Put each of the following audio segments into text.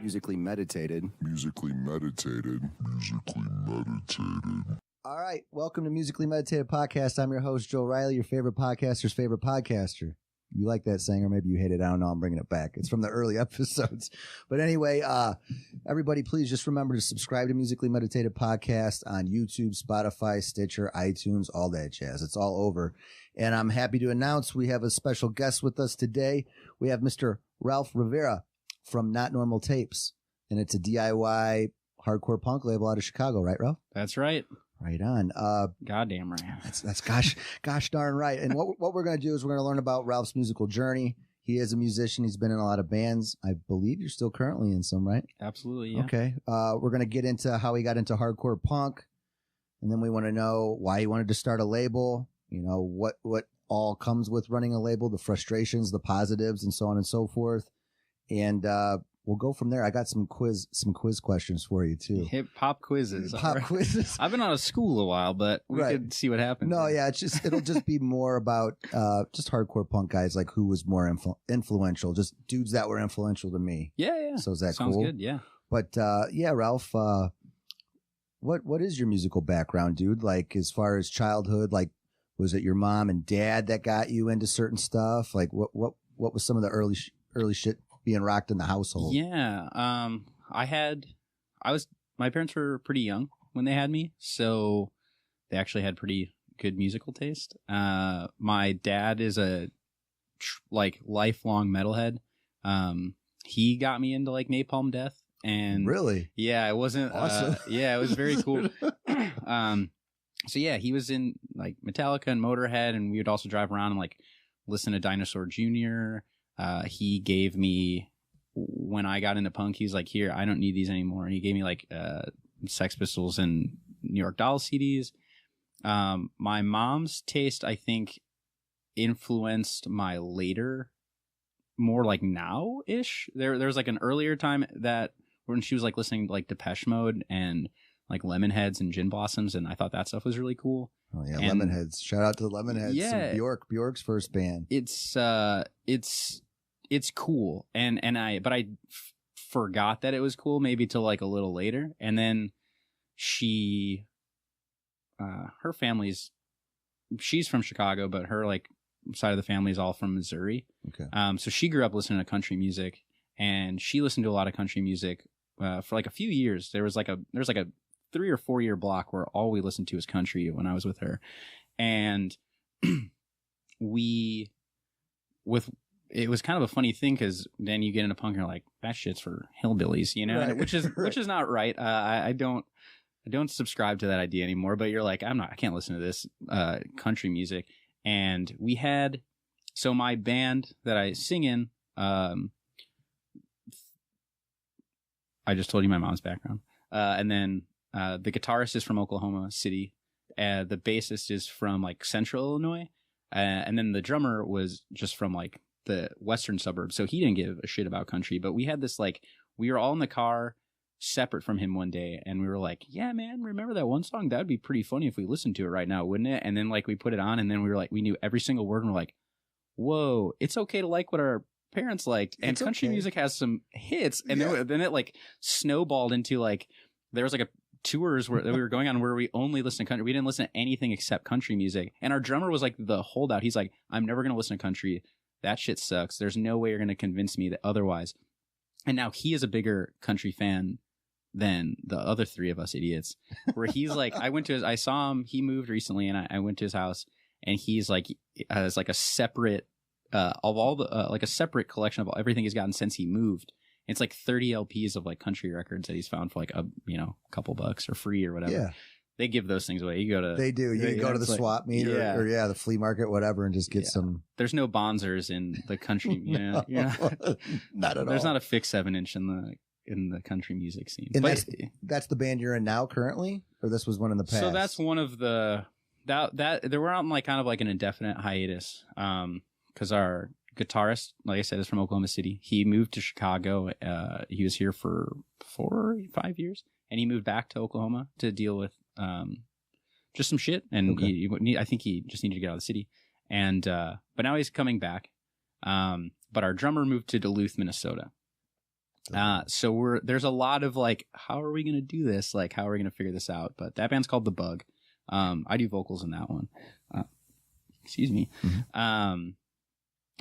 Musically meditated. Musically meditated. Musically meditated. All right. Welcome to Musically Meditated Podcast. I'm your host, Joe Riley, your favorite podcaster's favorite podcaster. You like that saying, or maybe you hate it. I don't know. I'm bringing it back. It's from the early episodes. But anyway, everybody, please just remember to subscribe to Musically Meditated Podcast on YouTube, Spotify, Stitcher, iTunes, all that jazz. It's all over. And I'm happy to announce we have a special guest with us today. We have Mr. Ralph Rivera from Not Normal Tapes. And it's a DIY hardcore punk label out of Chicago, right, Ralph? That's right. Right on. Goddamn right. That's gosh darn right. And what we're going to do is we're going to learn about Ralph's musical journey. He is a musician. He's been in a lot of bands. I believe you're still currently in some, right? Absolutely, yeah. Okay. We're going to get into how he got into hardcore punk. And then we want to know why he wanted to start a label. You know, what all comes with running a label, the frustrations, the positives, and so on and so forth. And we'll go from there. I got some quiz questions for you too. Hip hop quizzes. Quizzes. I've been out of school a while, but we could see what happens. No, yeah, it'll just be more about just hardcore punk guys, like who was more influential, just dudes that were influential to me. Yeah. So is that Sounds cool? Good, yeah. But yeah, Ralph, what is your musical background, dude? Like as far as childhood, like was it your mom and dad that got you into certain stuff? Like what was some of the early shit being rocked in the household? Yeah. My parents were pretty young when they had me, so they actually had pretty good musical taste. My dad is a lifelong metalhead. He got me into like Napalm Death, and really, yeah, it wasn't awesome. Yeah, it was very cool. So yeah, he was in like Metallica and Motorhead, and we would also drive around and like listen to Dinosaur Jr. He gave me, when I got into punk, he's like, here, I don't need these anymore. And he gave me like, Sex Pistols and New York Dolls CDs. My mom's taste, I think, influenced my later, more like now-ish. There was like an earlier time that when she was like listening to like Depeche Mode and like Lemonheads and Gin Blossoms, and I thought that stuff was really cool. Oh yeah, and Lemonheads. Shout out to the Lemonheads. Yeah, some Bjork's first band. It's cool, but I forgot that it was cool maybe till like a little later, and then her family's, she's from Chicago, but her like side of the family is all from Missouri. Okay. So she grew up listening to country music, and she listened to a lot of country music for like a few years. There's like a 3 or 4 year block where all we listened to was country when I was with her. And it was kind of a funny thing, because then you get into punk and you're like, that shit's for hillbillies, you know, right. which is not right. I don't subscribe to that idea anymore, but you're like, I can't listen to this country music. And so my band that I sing in, I just told you my mom's background. And then the guitarist is from Oklahoma City. The bassist is from like Central Illinois. And then the drummer was just from like the western suburbs. So he didn't give a shit about country, but we had this like, we were all in the car separate from him one day, and we were like, yeah, man, remember that one song? That'd be pretty funny if we listened to it right now, wouldn't it? And then like we put it on, and then we were like, we knew every single word, and we're like, whoa, it's okay to like what our parents liked. And country music has some hits. And then it like snowballed into like, there was like a tours that we were going on where we only listened to country. We didn't listen to anything except country music. And our drummer was like the holdout. He's like, I'm never going to listen to country. That shit sucks. There's no way you're going to convince me that otherwise. And now he is a bigger country fan than the other three of us idiots, where he's like, I saw him, he moved recently, and I went to his house, and he's like, has like a separate, of all the, like a separate collection of everything he's gotten since he moved. It's like 30 LPs of like country records that he's found for like a couple bucks or free or whatever. Yeah. They give those things away. They do. You can go to the swap meet or the flea market, whatever, and just get some. There's no bonzers in the country. Not at all. There's not a fixed 7-inch in the country music scene. And that's the band you're in now currently, or this was one in the past? So that's one of the, that they were on like kind of like an indefinite hiatus. Cause our guitarist, like I said, is from Oklahoma City. He moved to Chicago. He was here for 4 or 5 years, and he moved back to Oklahoma to deal with just some shit. And I think he just needed to get out of the city. And but now he's coming back. But our drummer moved to Duluth, Minnesota. So there's a lot of like, how are we gonna do this? Like, how are we gonna figure this out? But that band's called The Bug. I do vocals in that one. Excuse me. Mm-hmm.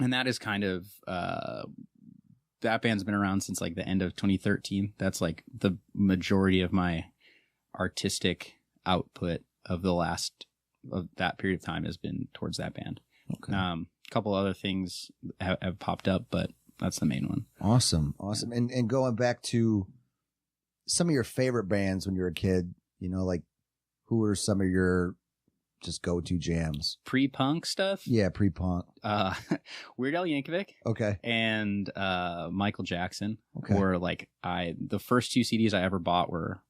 And that is kind of that band's been around since like the end of 2013. That's like the majority of my artistic output of that period of time has been towards that band. Okay. A couple other things have popped up, but that's the main one. Awesome. And going back to some of your favorite bands when you were a kid, you know, like who were some of your just go-to jams? Pre-punk stuff? Yeah, pre-punk. Weird Al Yankovic. Okay. And Michael Jackson. Okay. Were like the first 2 CDs I ever bought were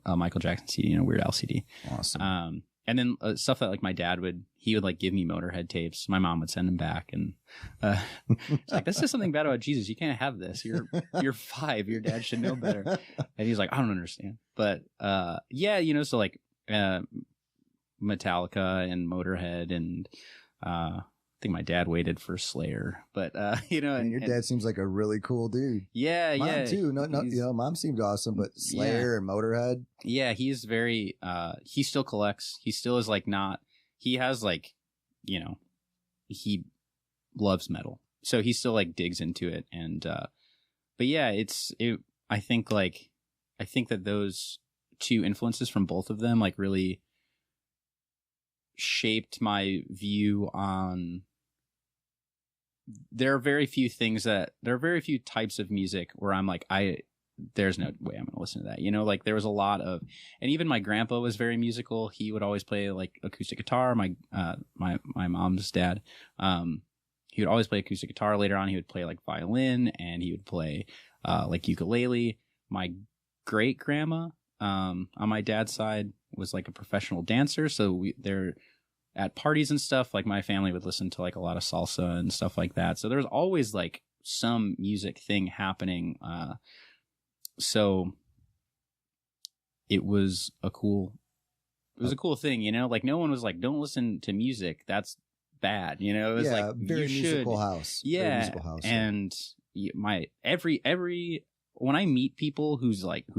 a Michael Jackson CD and a Weird Al CD. Awesome. And then stuff that like my dad would like give me Motorhead tapes. My mom would send them back, and it's like, this is something bad about Jesus. You can't have this. You're 5. Your dad should know better. And he's like, I don't understand. But yeah, you know, so like Metallica and Motorhead, and I think my dad waited for Slayer, but you know, and your dad seems like a really cool dude. Yeah, mom too. No, you know, mom seemed awesome, but Slayer and Motorhead. Yeah, he's very. He still collects. He still is like not. He has like, you know, he loves metal, so he still like digs into it, and but yeah, I think that those 2 influences from both of them like really shaped my view on. There are very few types of music where I'm like, there's no way I'm going to listen to that. You know, like there was a lot of, and even my grandpa was very musical. He would always play like acoustic guitar. My mom's dad, he would always play acoustic guitar. Later on, he would play like violin, and he would play like ukulele. My great grandma, on my dad's side, was like a professional dancer. So they're at parties and stuff, like my family would listen to like a lot of salsa and stuff like that. So there's always like some music thing happening. So it was a cool thing, you know, like no one was like, don't listen to music. That's bad. You know, it was like very musical house. Yeah. Very musical house. And every when I meet people who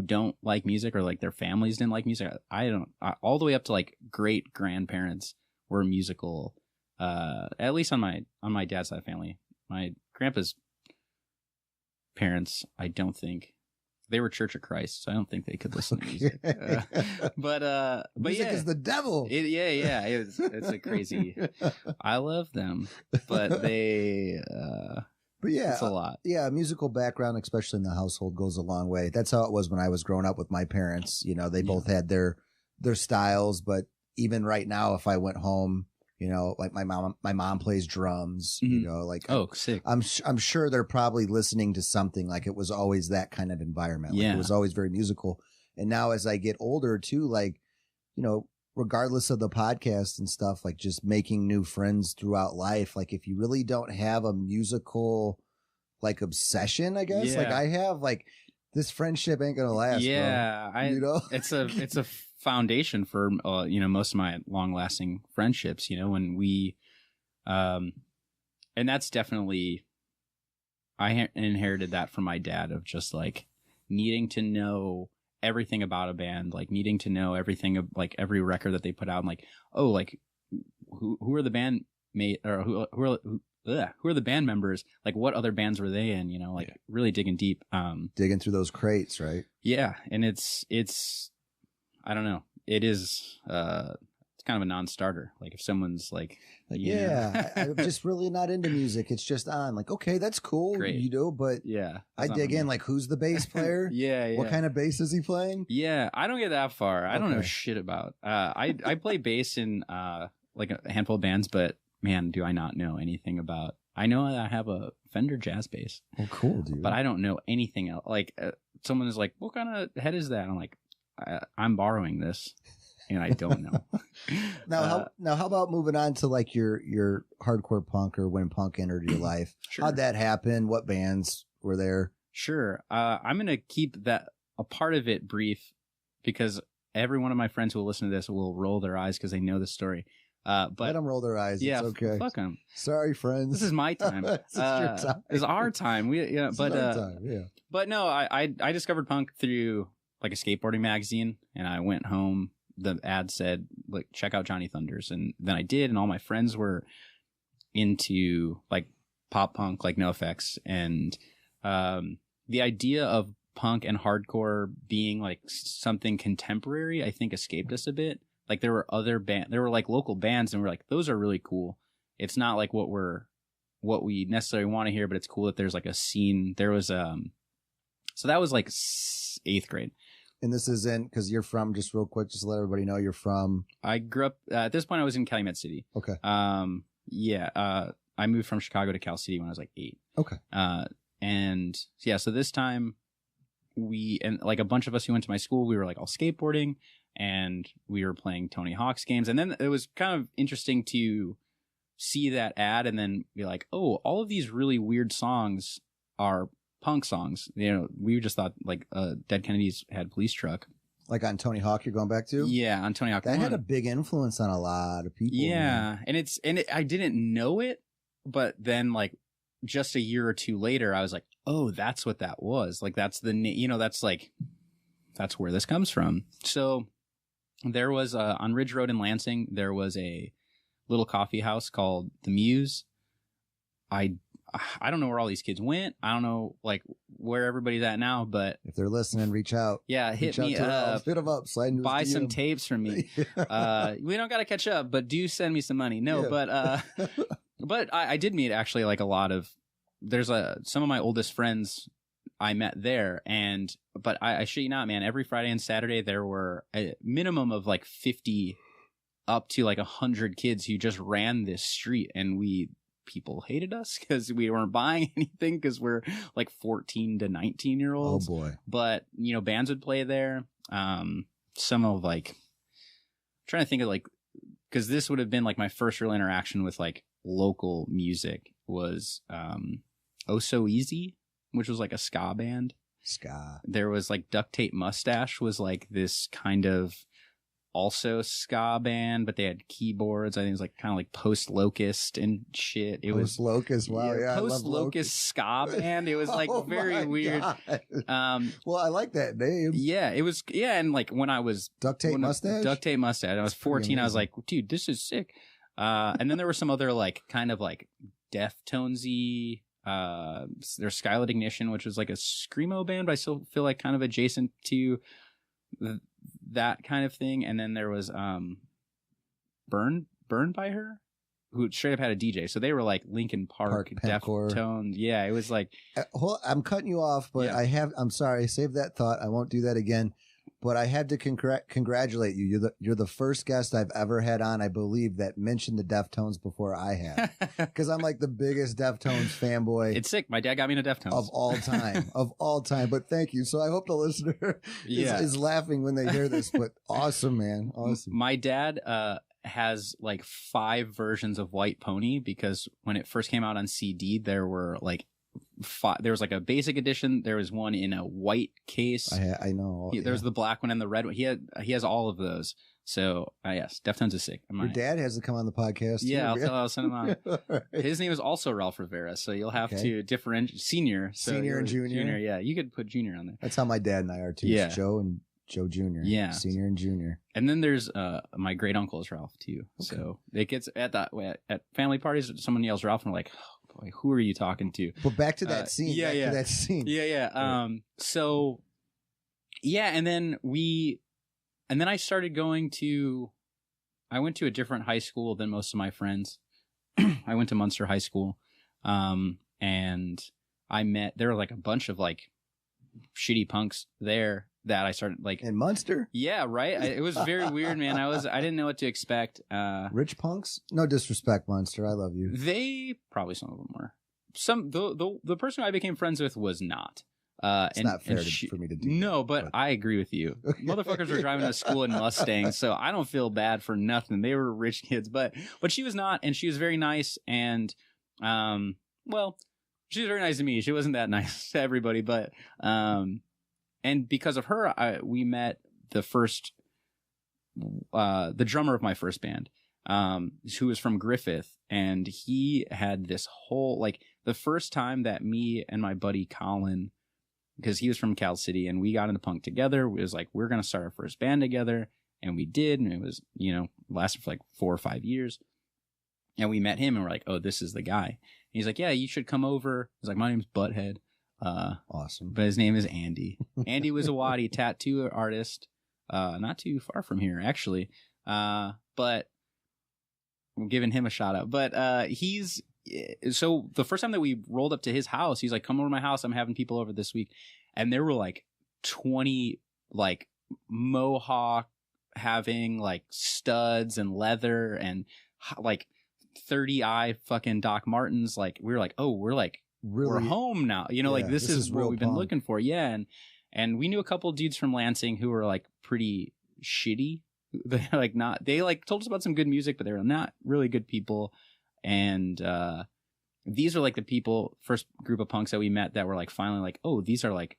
don't like music, or like their families didn't like music, all the way up to like great grandparents were musical. At least on my dad's side of family. My grandpa's parents, I don't think they were Church of Christ, so I don't think they could listen to music. But music is the devil. It's a crazy. I love them, but they. But yeah, it's a lot. Yeah, musical background, especially in the household, goes a long way. That's how it was when I was growing up with my parents. You know, they both had their styles, but even right now, if I went home, you know, like my mom plays drums. Mm-hmm. You know, like sick. I'm sure they're probably listening to something. Like it was always that kind of environment. Like it was always very musical. And now as I get older too, like, you know, regardless of the podcast and stuff, like just making new friends throughout life. Like if you really don't have a musical like obsession, I guess, like I have, like this friendship ain't gonna last. Yeah. Bro. You know, it's a foundation for, you know, most of my long lasting friendships, you know, when we, and that's definitely, I inherited that from my dad of just like needing to know everything about a band, like needing to know everything of like every record that they put out, and like, oh, like who are the band mate, or who are the band members, like what other bands were they in, you know, like really digging deep, digging through those crates, right? Yeah. And it's I don't know, it is it's kind of a non-starter. Like if someone's like I'm just really not into music, it's just on, like, okay, that's cool. Great. You know, but I dig in, like, who's the bass player? What kind of bass is he playing? I don't get that far. I don't know shit about I play bass in like a handful of bands, but man, do I not know anything about. I know I have a Fender jazz bass. Oh, cool, dude. But I don't know anything else. Like someone is like, what kind of head is that? I'm like, I'm borrowing this. and I don't know. Now, how about moving on to like your hardcore punk or when punk entered your life? Sure. How'd that happen? What bands were there? Sure. I'm going to keep that a part of it brief because every one of my friends who will listen to this will roll their eyes because they know the story. But let them roll their eyes. Yeah, it's okay. Fuck them. Sorry, friends. This is my time. This is your time. It's our time. But no, I discovered punk through like a skateboarding magazine, and I went home. The ad said, like, check out Johnny Thunders, and then I did, and all my friends were into like pop punk, like NoFX, and the idea of punk and hardcore being like something contemporary, I think escaped us a bit. Like there were like local bands, and we're like, those are really cool. It's not like what we necessarily want to hear, but it's cool that there's like a scene. There was so that was like 8th grade. And this is because you're from, just real quick, just to let everybody know you're from. I grew up at this point. I was in Calumet City. Okay. I moved from Chicago to Cal City when I was like 8. Okay. And yeah, so this time and like a bunch of us who went to my school, we were like all skateboarding, and we were playing Tony Hawk's games. And then it was kind of interesting to see that ad and then be like, oh, all of these really weird songs are punk songs. You know, we just thought like Dead Kennedys had Police Truck. Like on Tony Hawk you're going back to? Yeah, on Tony Hawk. That had a big influence on a lot of people. Yeah, man. and I didn't know it, but then like just a year or two later, I was like, oh, that's what that was. Like that's that's where this comes from. So there was on Ridge Road in Lansing, there was a little coffee house called The Muse. I don't know where all these kids went. I don't know like where everybody's at now, but if they're listening, reach out. Yeah, hit me up. Hit them up. Slide into buy his DM. some tapes from me. We don't got to catch up, but do send me some money. No, yeah. But I did meet actually like a lot of. There's some of my oldest friends I met there, but I shit you not, man. Every Friday and Saturday there were a minimum of like 50 up to like 100 kids who just ran this street, and people hated us because we weren't buying anything because we're like 14 to 19 year olds. Oh boy. But you know, bands would play there. Some of like, I'm trying to think of like, because this would have been like my first real interaction with like local music was Oh So Easy, which was like a ska band. Ska. There was like Duct Tape Mustache was like this kind of also ska band, but they had keyboards. I think it was like kind of like Post Locust and shit. It was Locust. Wow, yeah, Post Locust ska band. It was like very weird. Well, I like that name. Yeah, it was. Yeah, and like when I was Duct Tape Mustache. I was 14. I was like, dude, this is sick. And then there were some other like kind of like Deftonesy. There's Skylit Ignition, which was like a screamo band, but I still feel like kind of adjacent to that kind of thing. And then there was Burned by Her, who straight up had a DJ. So they were like Linkin Park Deftones. Yeah, it was like I'm cutting you off, but yeah. I'm sorry, save that thought. I won't do that again. But I had to congratulate you. You're the first guest I've ever had on, I believe, that mentioned the Deftones before I have. Because I'm like the biggest Deftones fanboy. It's sick. My dad got me into Deftones. Of all time. But thank you. So I hope the listener is laughing when they hear this. But awesome, man. Awesome. My dad has like 5 versions of White Pony because when it first came out on CD, there were like there was like a basic edition. There was one in a white case. I know. There's the black one and the red one. He has all of those. So yes, Deftones is sick. Your dad has to come on the podcast. Yeah, I'll send him on. Right. His name is also Ralph Rivera, so you'll have to differentiate senior and junior. Yeah, you could put junior on there. That's how my dad and I are too. Yeah, Joe and Joe Jr. Yeah, senior and junior. And then there's my great uncle is Ralph too. Okay. So it gets at family parties, someone yells Ralph, and we're like, oh, boy, who are you talking to? But back to that scene. To that scene. Yeah. So yeah, and then I started going to. I went to a different high school than most of my friends. I went to Munster High School, and there were like a bunch of like shitty punks there that I started like in Munster. Yeah, right. It was very weird, man. I didn't know what to expect. Rich punks? No disrespect, Munster. I love you. They probably some of them were. The person I became friends with was not. It's not fair for me to do. No, but I agree with you. Motherfuckers were driving to school in Mustangs, so I don't feel bad for nothing. They were rich kids, but she was not, and she was very nice, and well, she was very nice to me. She wasn't that nice to everybody, but and because of her, we met the drummer of my first band, who was from Griffith, and he had this whole, like, the first time that me and my buddy Colin, because he was from Cal City, and we got into punk together, it was like, we're going to start our first band together, and we did, and it was, lasted for like 4 or 5 years, and we met him, and we're like, oh, this is the guy. And he's like, yeah, you should come over. He's like, my name's Butthead. Awesome. But his name is Andy. Andy was a Waddy tattoo artist, not too far from here, actually, but I'm giving him a shout out. But so the first time that we rolled up to his house, he's like, come over to my house. I'm having people over this week. And there were like 20 like mohawk having like studs and leather and like 30-eye fucking Doc Martens. Like we were like, oh, we're like, really? We're home now. Like this is what we've been looking for. Yeah. And we knew a couple dudes from Lansing who were like pretty shitty. They told us about some good music, but they were not really good people. And these are like the first group of punks that we met that were like finally like, oh, these are like,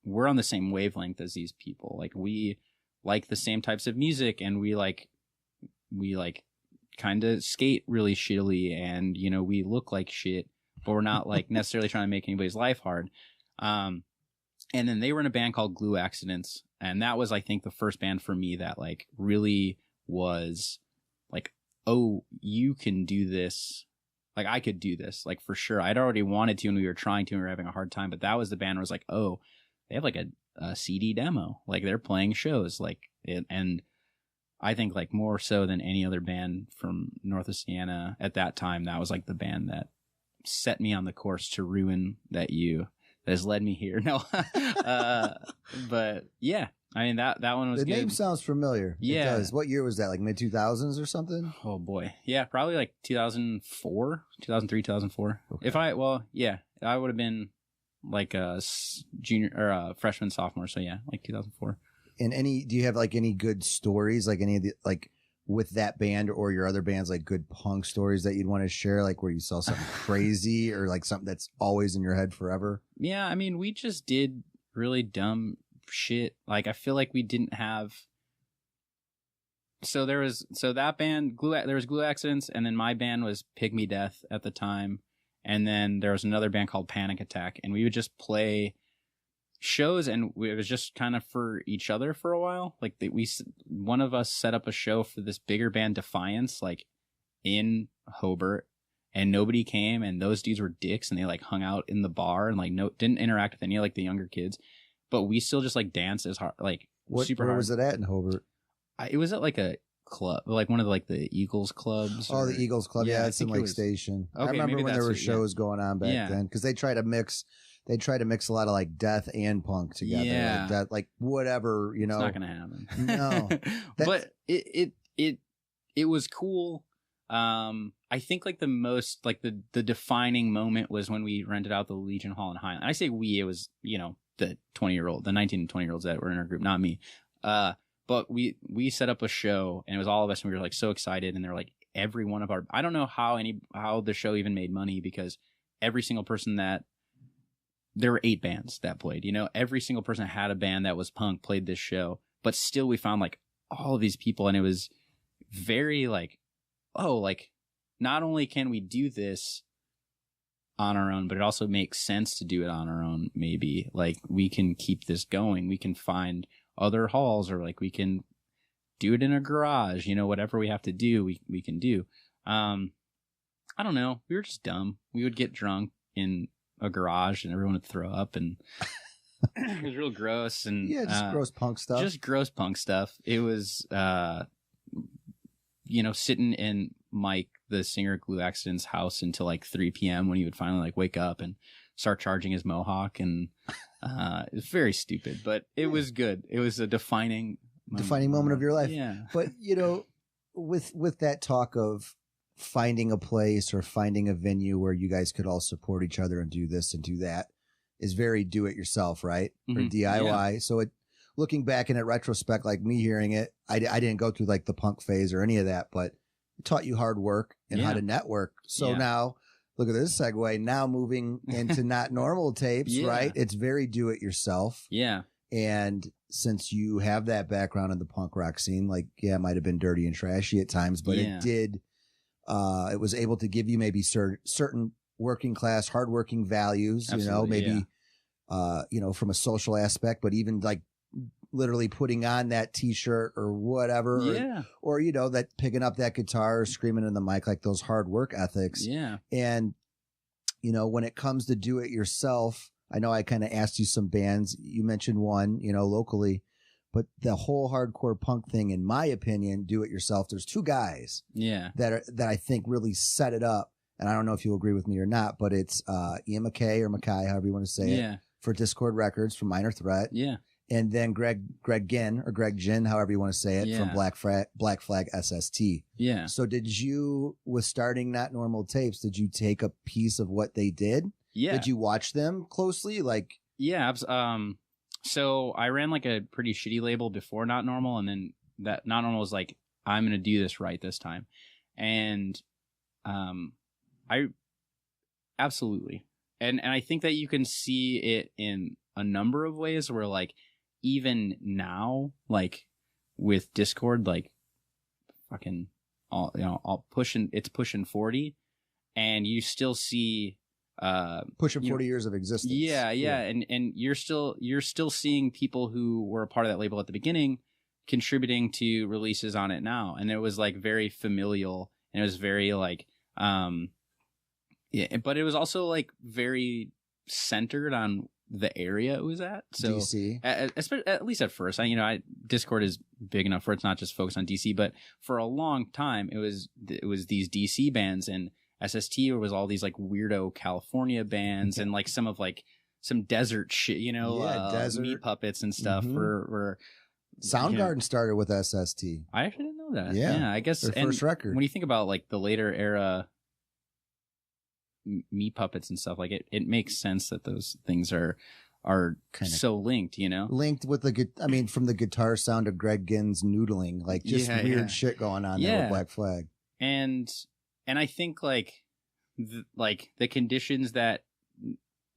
we're on the same wavelength as these people. Like we like the same types of music, and we kind of skate really shittily, and we look like shit, but we're not like necessarily trying to make anybody's life hard. And then they were in a band called Glue Accidents. And that was, I think, the first band for me that like really was like, oh, you can do this. Like I could do this, like for sure. I'd already wanted to, and we were trying to, and we were having a hard time. But that was the band where I was like, oh, they have like a CD demo. Like they're playing shows, and I think like more so than any other band from north of Siena at that time, that was like the band that set me on the course to ruin that has led me here. No, but yeah, I mean that one was the good. name sounds familiar. Yeah. It does. What year was that? Like mid 2000s or something? Oh boy, yeah, probably like 2004, 2003, 2004. Okay. I would have been like a junior or a freshman, sophomore. So yeah, like 2004. And do you have like any good stories, like any of the like with that band or your other bands, like good punk stories that you'd want to share, like where you saw something crazy or like something that's always in your head forever? Yeah, I mean, we just did really dumb shit. Like I feel like we didn't have. So there was that band there was Glue Accidents, and then my band was Pygmy Death at the time, and then there was another band called Panic Attack, and we would just play shows, and it was just kind of for each other for a while. Like one of us set up a show for this bigger band Defiance, like in Hobart, and nobody came, and those dudes were dicks, and they like hung out in the bar and like didn't interact with any of like the younger kids, but we still just like danced as hard, like super hard. Where was it at in Hobart? It was at like a club, like one of the Eagles clubs. Oh, the Eagles club. Yeah, it's in Lake Station. Okay, I remember when there were shows going on back then, because they try to mix a lot of like death and punk together. Yeah. Like that, like whatever, It's not gonna happen. No. But it was cool. I think like the most like the defining moment was when we rented out the Legion Hall in Highland. And I say we, it was, the 19 and 20-year-olds that were in our group, not me. But we set up a show, and it was all of us, and we were like so excited, and they're like every one of I don't know how the show even made money, because every single person there were 8 bands that played, every single person that had a band that was punk played this show, but still we found like all of these people, and it was very like, oh, like not only can we do this on our own, but it also makes sense to do it on our own. Maybe like we can keep this going. We can find other halls, or like we can do it in a garage, whatever we have to do, we can do. I don't know. We were just dumb. We would get drunk in a garage, and everyone would throw up, and it was real gross. And yeah, just gross punk stuff. Just gross punk stuff. It was, sitting in Mike, the singer of Glue Accidents' house until like 3 p.m. when he would finally like wake up and start charging his mohawk, and it was very stupid, but it was good. It was a defining moment of your life. Yeah. But with that talk of finding a place or finding a venue where you guys could all support each other and do this and do that, is very do it yourself, right? Or Mhm. DIY. So looking back in it retrospect, like me hearing it, I didn't go through like the punk phase or any of that, but it taught you hard work and how Yeah. to network. So Yeah. now look at this segue. Now moving into Not Normal tapes, Yeah. right? It's very do it yourself. Yeah. And since you have that background in the punk rock scene, like, yeah, it might have been dirty and trashy at times, but Yeah. it was able to give you maybe certain working class, hardworking values, Absolutely, maybe, from a social aspect, but even like literally putting on that t-shirt or whatever, Yeah. or that picking up that guitar or screaming in the mic, like those hard work ethics. Yeah. And, when it comes to do it yourself, I know I kind of asked you some bands. You mentioned one, locally, but the whole hardcore punk thing, in my opinion, do it yourself. There's two guys Yeah. that I think really set it up. And I don't know if you'll agree with me or not, but it's Ian MacKay or Mackay, however you want to say it, for Discord Records from Minor Threat. Yeah. And then Greg Ginn or Greg Ginn, however you want to say it, from Black Flag SST. Yeah. So did you, with starting Not Normal Tapes, did you take a piece of what they did? Yeah. Did you watch them closely? Like, yeah. So I ran like a pretty shitty label before Not Normal, and then that Not Normal was like, I'm going to do this right this time. And I absolutely. And I think that you can see it in a number of ways where, like, even now, like with Discord, like fucking all pushing 40, and you still see pushing 40 years of existence. Yeah. And you're still seeing people who were a part of that label at the beginning contributing to releases on it now. And it was like very familial, and it was very like but it was also like very centered on the area it was at. So DC. At least at first, Discord is big enough for it's not just focused on DC, but for a long time it was these DC bands, and SST was all these like weirdo California bands and like some desert shit, desert. Meat Puppets and stuff. For Soundgarden started with SST. I actually didn't know that. Yeah, I guess their first record. When you think about like the later era Meat Puppets and stuff, like it makes sense that those things are kind of so linked, linked with from the guitar sound of Greg Ginn's noodling, like just weird shit going on there with Black Flag. And I think like the conditions that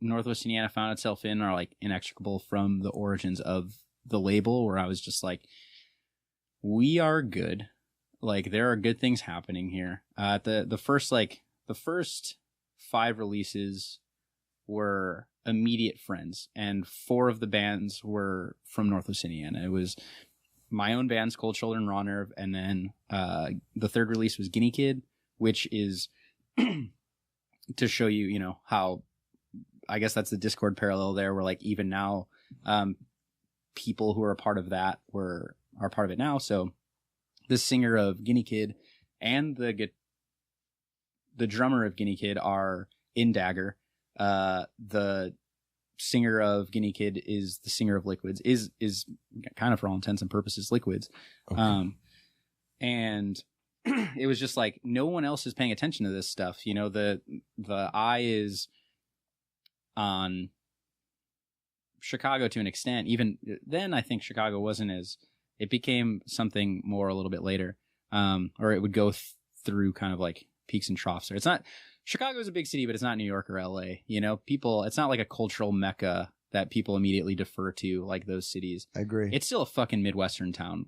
Northwest Indiana found itself in are like inextricable from the origins of the label, where I was just like, we are good. Like there are good things happening here. The first 5 releases were immediate friends, and 4 of the bands were from Northwest Indiana. It was my own bands, Cold Shoulder and Raw Nerve, and then the third release was Guinea Kid, which is to show you, how I guess that's the Discord parallel there, where like even now people who are a part of that are part of it now. So the singer of Guinea Kid and the drummer of Guinea Kid are in Dagger. The singer of Guinea Kid is the singer of Liquids, is kind of for all intents and purposes Liquids. Okay. And it was just like no one else is paying attention to this stuff. The eye is on Chicago to an extent. Even then, I think Chicago wasn't it became something more a little bit later, or it would go through kind of like peaks and troughs there. It's not, Chicago is a big city, but it's not New York or LA. People, it's not like a cultural mecca that people immediately defer to like those cities. I agree. It's still a fucking Midwestern town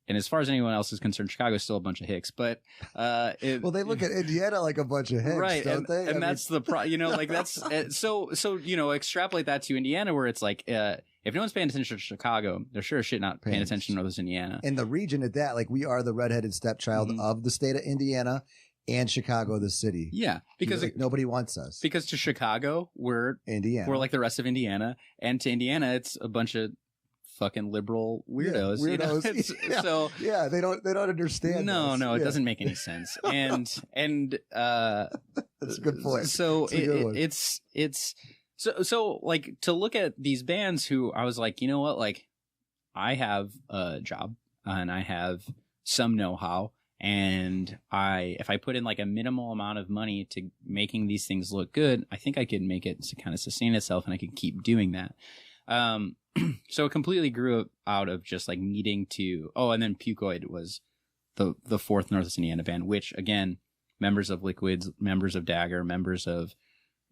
and as far as anyone else is concerned, Chicago's still a bunch of hicks, but well, they look at Indiana like a bunch of hicks, right? Don't they? And that's the like that's so extrapolate that to Indiana, where it's like if no one's paying attention to Chicago, they're sure as shit not paying attention to Northwest Indiana. In the region at that, like we are the redheaded stepchild of the state of Indiana and Chicago, the city. Yeah, because nobody wants us. Because to Chicago, we're Indiana. We're like the rest of Indiana, and to Indiana, it's a bunch of fucking liberal weirdos. So they don't understand. No, it doesn't make any sense. And that's a good point. So it's so like to look at these bands who I was like, you know what, like I have a job and I have some know-how, And if I put in like a minimal amount of money to making these things look good, I think I could make it to kind of sustain itself, and I could keep doing that. So it completely grew out of just like needing to. Oh, and then Pucoid was the fourth Northwest Indiana band, which again, members of Liquids, members of Dagger, members of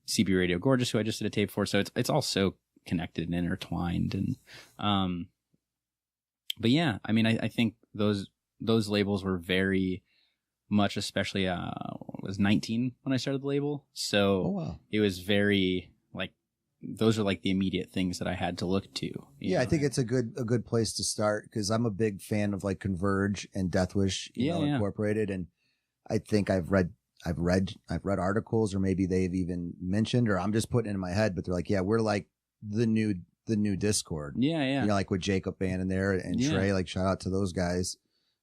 CB Radio Gorgeous, who I just did a tape for. So it's all so connected and intertwined. And but yeah, I mean, I think those labels were very much, especially I was 19 when I started the label, so It was very like those are like the immediate things that I had to look to. Yeah, I think it's a good place to start, because I'm a big fan of like Converge and Deathwish, you know, Incorporated, and I think I've read articles, or maybe they've even mentioned, or I'm just putting it in my head, but they're like, yeah, we're like the new Discord. Yeah. You know, like with Jacob Band in there and Trey, like shout out to those guys.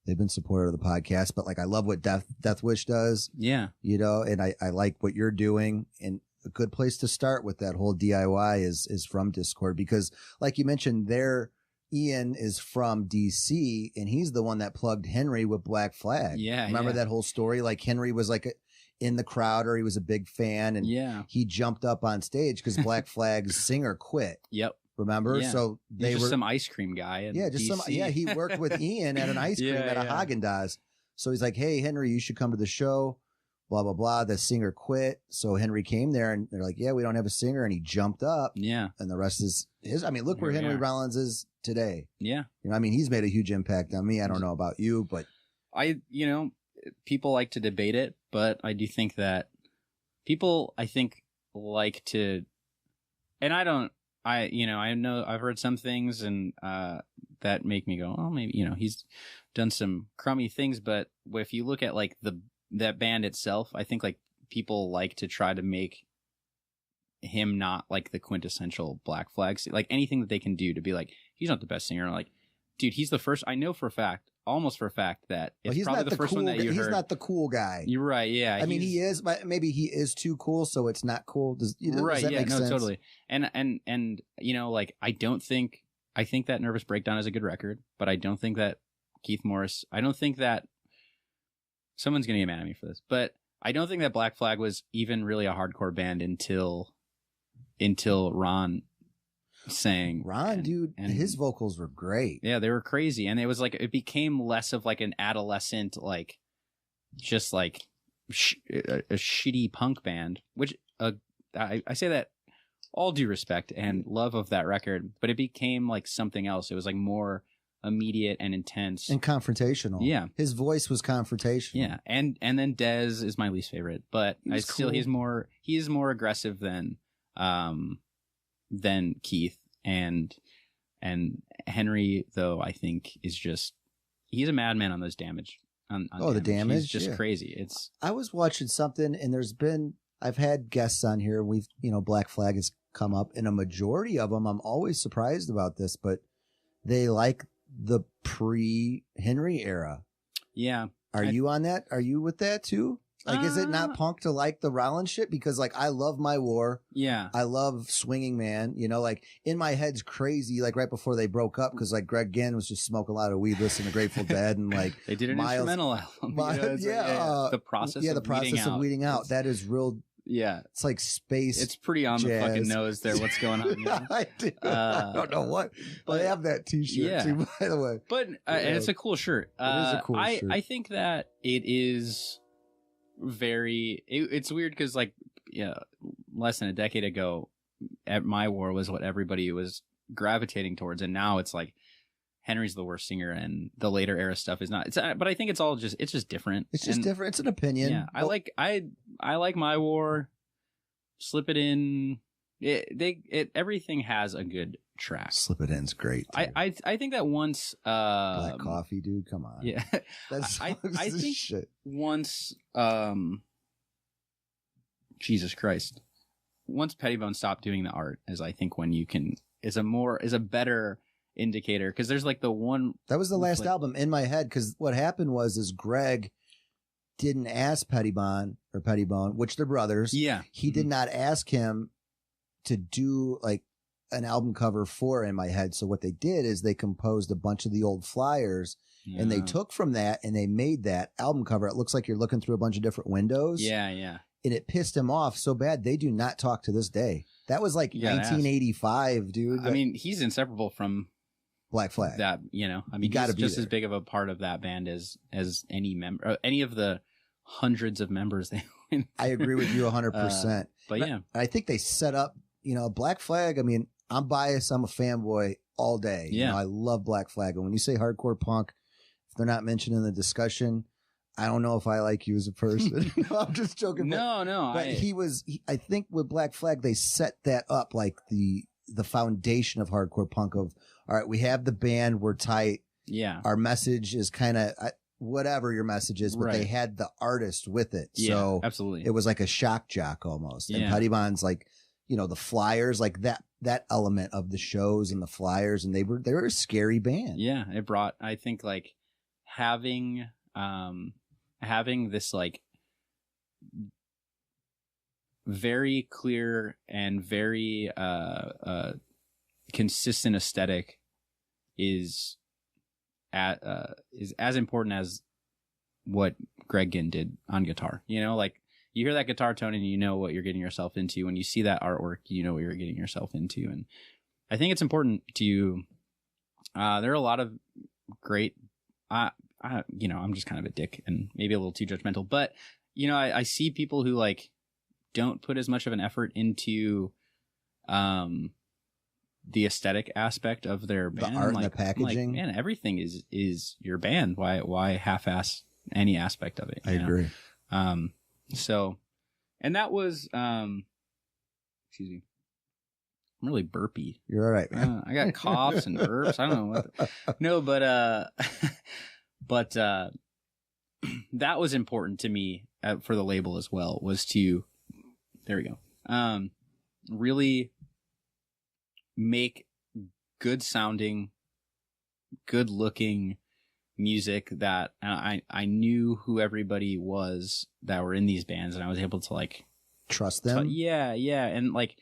They've been supportive of the podcast, but like I love what Deathwish does. Yeah. You know, and I like what you're doing, and a good place to start with that whole DIY is from Discord, because like you mentioned there, Ian is from DC, and he's the one that plugged Henry with Black Flag. Yeah. Remember that whole story? Like Henry was like in the crowd, or he was a big fan, and he jumped up on stage because Black Flag's singer quit. Yep. Remember? Yeah. So they were some ice cream guy. In DC. He worked with Ian at an ice cream at a Haagen-Dazs. So he's like, hey, Henry, you should come to the show. Blah, blah, blah. The singer quit. So Henry came there, and they're like, yeah, we don't have a singer. And he jumped up. Yeah. And the rest is his. I mean, look where Henry Rollins is today. Yeah. You know, I mean, he's made a huge impact on me. I don't know about you, but people like to debate it, but I do think that people, I think, like to, and I know I've heard some things and that make me go, oh, maybe, he's done some crummy things. But if you look at like that band itself, I think like people like to try to make him not like the quintessential Black Flag. Like anything that they can do to be like, he's not the best singer. Like, dude, he's the first. I know for a fact, almost for a fact, that it's he's probably not the first cool one that you he's heard. He's not the cool guy. You're right. Yeah. I mean, he is, but maybe he is too cool, so it's not cool. Does that make sense? Totally. And like I think that Nervous Breakdown is a good record, but I don't think that Keith Morris. I don't think that someone's gonna get mad at me for this, but I don't think that Black Flag was even really a hardcore band until Ron sang. Dude, and his vocals were great. Yeah, they were crazy, and it was like it became less of like an adolescent, like just like a shitty punk band. Which I say that all due respect and love of that record, but it became like something else. It was like more immediate and intense and confrontational. Yeah, his voice was confrontational. Yeah, and then Dez is my least favorite, but he's more aggressive than Keith, and Henry, though, I think is just, he's a madman on those Damage. On the Damage, he's just crazy. I was watching something, and I've had guests on here. We've Black Flag has come up, and a majority of them, I'm always surprised about this, but they like the pre-Henry era. Yeah. Are you on that? Are you with that too? Like, is it not punk to like the Rollins shit? Because, like, I love My War. Yeah. I love Swinging Man. Like, in my head's crazy, like, right before they broke up, because, like, Greg Ginn was just smoking a lot of weed, listening to Grateful Dead, and, like... They did an instrumental album. The process of weeding out. That is real... Yeah. It's like space. It's pretty on the fucking nose there. What's going on? I do. I don't know what. But I have that t-shirt too, by the way. But, and it's a cool shirt. It is a cool shirt. I think that it is very, it's weird because like, less than a decade ago, at My War was what everybody was gravitating towards. And now it's like, Henry's the worst singer, and the later era stuff is not. But I think it's just different. It's just different. It's an opinion. Yeah, I like My War. Slip It In. Everything has a good track. Slip It In's great. I think that once Black Coffee, dude, come on. Yeah, I think shit. Once Jesus Christ, once Pettibone stopped doing the art, is I think when you can is a better indicator, because there's like the one that was the last album in my head, because what happened was Greg didn't ask Pettibone, which they're brothers. Yeah, he did not ask him to do like an album cover for In My Head. So what they did is they composed a bunch of the old flyers and they took from that and they made that album cover. It looks like you're looking through a bunch of different windows. Yeah, yeah. And it pissed him off so bad they do not talk to this day. That was like 1985, dude. I mean, he's inseparable from Black Flag. That, you know, I mean, he's just as big of a part of that band as any member, any of the hundreds of members they went I agree with you 100%. But yeah, I think they set up, you know, Black Flag. I mean, I'm biased. I'm a fanboy all day. Yeah. You know, I love Black Flag. And when you say hardcore punk, if they're not mentioned in the discussion, I don't know if I like you as a person. No, I'm just joking. No. But I think with Black Flag, they set that up like the foundation of hardcore punk of, all right, we have the band, we're tight. Yeah. Our message is kind of whatever your message is, but they had the artist with it. Yeah, so absolutely. It was like a shock jock almost. Yeah. And Pettibon's like, you know, the flyers, like that element of the shows and the flyers, and they were a scary band. Yeah. It brought, I think, like having this like very clear and very consistent aesthetic is as important as what Greg Ginn did on guitar. You know, like you hear that guitar tone and you know what you're getting yourself into. When you see that artwork, you know what you're getting yourself into. And I think it's important to there are a lot of great you know, I'm just kind of a dick and maybe a little too judgmental, but you know, I see people who like don't put as much of an effort into the aesthetic aspect of their band, the art like, and the packaging. Like, man, everything is your band. Why half-ass any aspect of it? I agree. So, and that was excuse me. I'm really burpy. You're all right, man. I got coughs and burps. I don't know what. No, but that was important to me for the label as well. Was to there we go. Really make good sounding, good looking music that I knew who everybody was that were in these bands, and I was able to like trust them. Yeah, and like.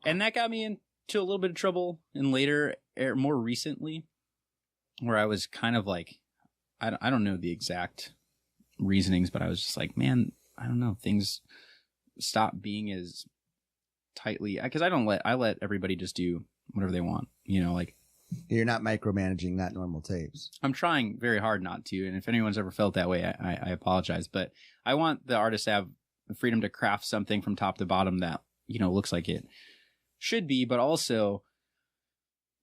And that got me into a little bit of trouble in later, more recently, where I was kind of like, I don't know the exact reasonings, but I was just like, man, I don't know, things stop being as tightly, because I let everybody just do whatever they want, you know, like. You're not micromanaging, not normal tapes. I'm trying very hard not to, and if anyone's ever felt that way, I apologize, but I want the artist to have the freedom to craft something from top to bottom that, you know, looks like it should be, but also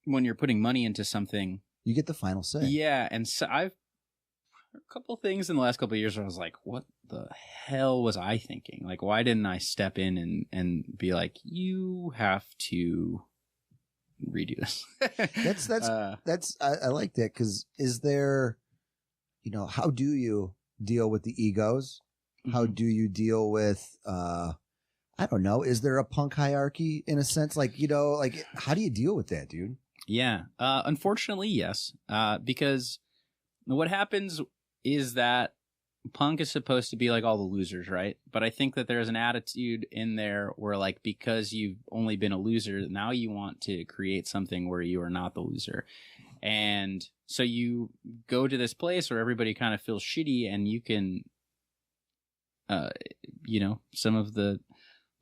when you're putting money into something, you get the final say. Yeah, and so I've a couple things in the last couple of years where I was like, what the hell was I thinking? Like, why didn't I step in and be like, you have to redo this? I like that, because is there, you know, how do you deal with the egos? Mm-hmm. How do you deal with I don't know. Is there a punk hierarchy in a sense? Like, you know, like how do you deal with that, dude? Yeah. Unfortunately, yes. Because what happens is that punk is supposed to be like all the losers, right? But I think that there's an attitude in there where like, because you've only been a loser, now you want to create something where you are not the loser. And so you go to this place where everybody kind of feels shitty, and you can, you know, some of the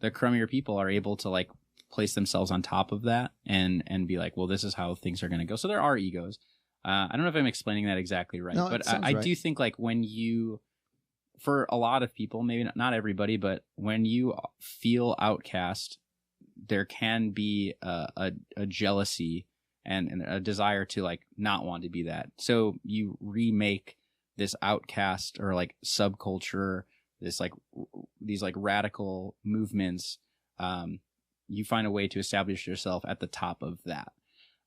crummier people are able to like place themselves on top of that and be like, well, this is how things are going to go. So there are egos. I don't know if I'm explaining that exactly right, no, but I do think like when you, for a lot of people, maybe not everybody, but when you feel outcast, there can be a jealousy and a desire to like not want to be that. So you remake this outcast or like subculture, this like these like radical movements, you find a way to establish yourself at the top of that.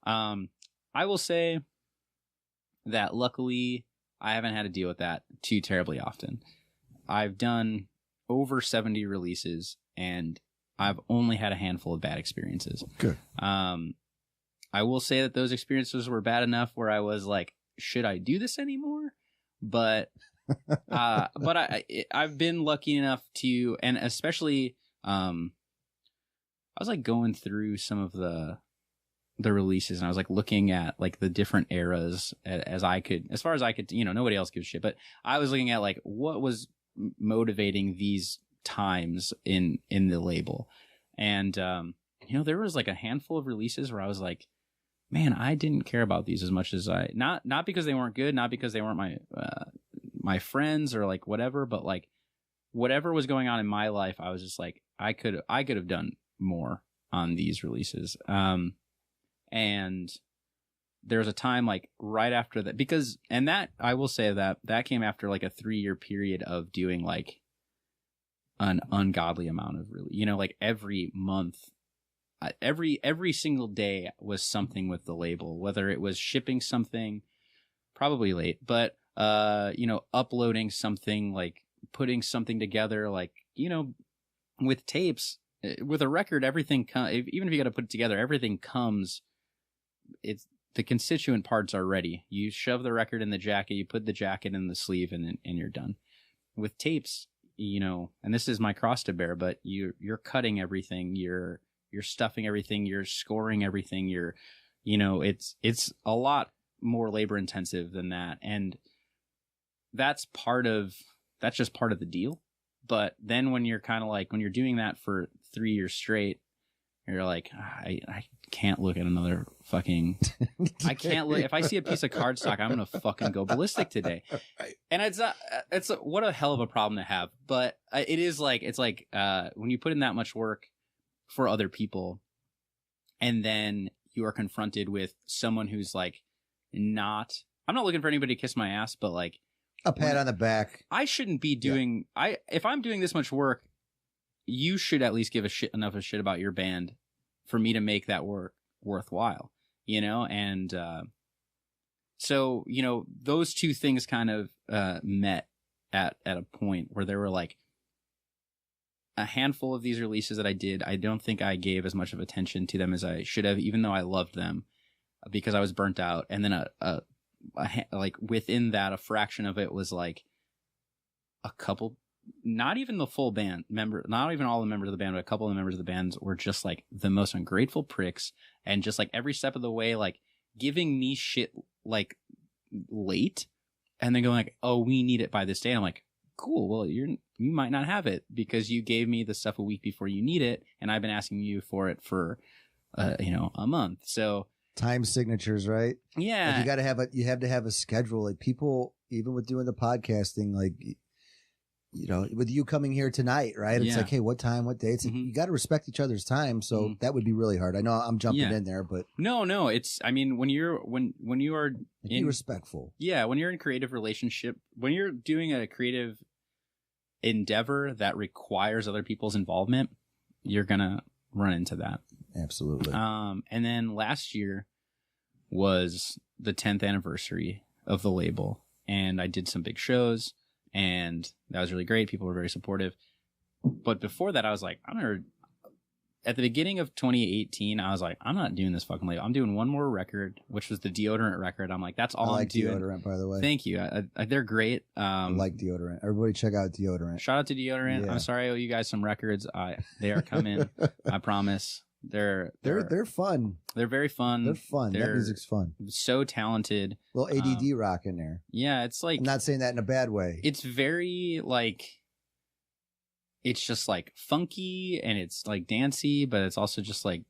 I will say that luckily I haven't had to deal with that too terribly often. I've done over 70 releases and I've only had a handful of bad experiences. Good. I will say that those experiences were bad enough where I was like, should I do this anymore? But I've been lucky enough to, and especially I was like going through some of the releases, and I was like looking at like the different eras as far as I could, nobody else gives a shit, but I was looking at like what was motivating these times in the label. And there was like a handful of releases where I was like, man, I didn't care about these as much as not because they weren't good, not because they weren't my friends or like whatever, but like whatever was going on in my life, I was just like, I could have done more on these releases. And there's a time like right after that, and that I will say that came after like a 3-year period of doing like an ungodly amount of like every month, every single day was something with the label, whether it was shipping something probably late, but uploading something, like putting something together, like with tapes, with a record, everything even if you got to put it together, everything comes. It's the constituent parts are ready. You shove the record in the jacket, you put the jacket in the sleeve, and you're done. With tapes, and this is my cross to bear, but you're cutting everything, you're stuffing everything, you're scoring everything, it's a lot more labor intensive than that, and that's just part of the deal. But then when you're kind of like, when you're doing that for 3 years straight, you're like, I can't look at another fucking, I can't look. If I see a piece of cardstock, I'm going to fucking go ballistic today. Right. And what a hell of a problem to have. But it is like, it's like, when you put in that much work for other people, and then you are confronted with someone who's like, I'm not looking for anybody to kiss my ass, but like a pat on the back. I shouldn't be doing, if I'm doing this much work, you should at least give enough of a shit about your band for me to make that work worthwhile, and so those two things kind of met at a point where there were like a handful of these releases that I did. I don't think I gave as much of attention to them as I should have, even though I loved them, because I was burnt out. And then like within that, a fraction of it was like a couple. Not even the full band member, not even all the members of the band, but a couple of the members of the bands were just like the most ungrateful pricks, and just like every step of the way, like giving me shit like late, and then going like, "Oh, we need it by this day." And I'm like, "Cool, well you might not have it because you gave me the stuff a week before you need it, and I've been asking you for it for a month." So time signatures, right? Yeah, like you have to have a schedule. Like people, even with doing the podcasting, like. With you coming here tonight, right? It's like, hey, what time, what day? It's like, you got to respect each other's time. So that would be really hard. I know I'm jumping in there, but no, it's, I mean, when you are be respectful. Yeah. When you're in a creative relationship, when you're doing a creative endeavor that requires other people's involvement, you're going to run into that. Absolutely. And then last year was the 10th anniversary of the label, and I did some big shows. And that was really great. People were very supportive. But before that, I was like, at the beginning of 2018, I was like, I'm not doing this fucking label. I'm doing one more record, which was the Deodorant record. I'm like, that's all I'm doing. Deodorant, by the way. Thank you. They're great. I like Deodorant. Everybody check out Deodorant. Shout out to Deodorant. Yeah. I'm sorry I owe you guys some records. They are coming. I promise. They're fun. They're very fun. They're fun. That music's fun. So talented. Little ADD rock in there. Yeah, it's like, I'm not saying that in a bad way. It's very like, it's just like funky and it's like dancey, but it's also just like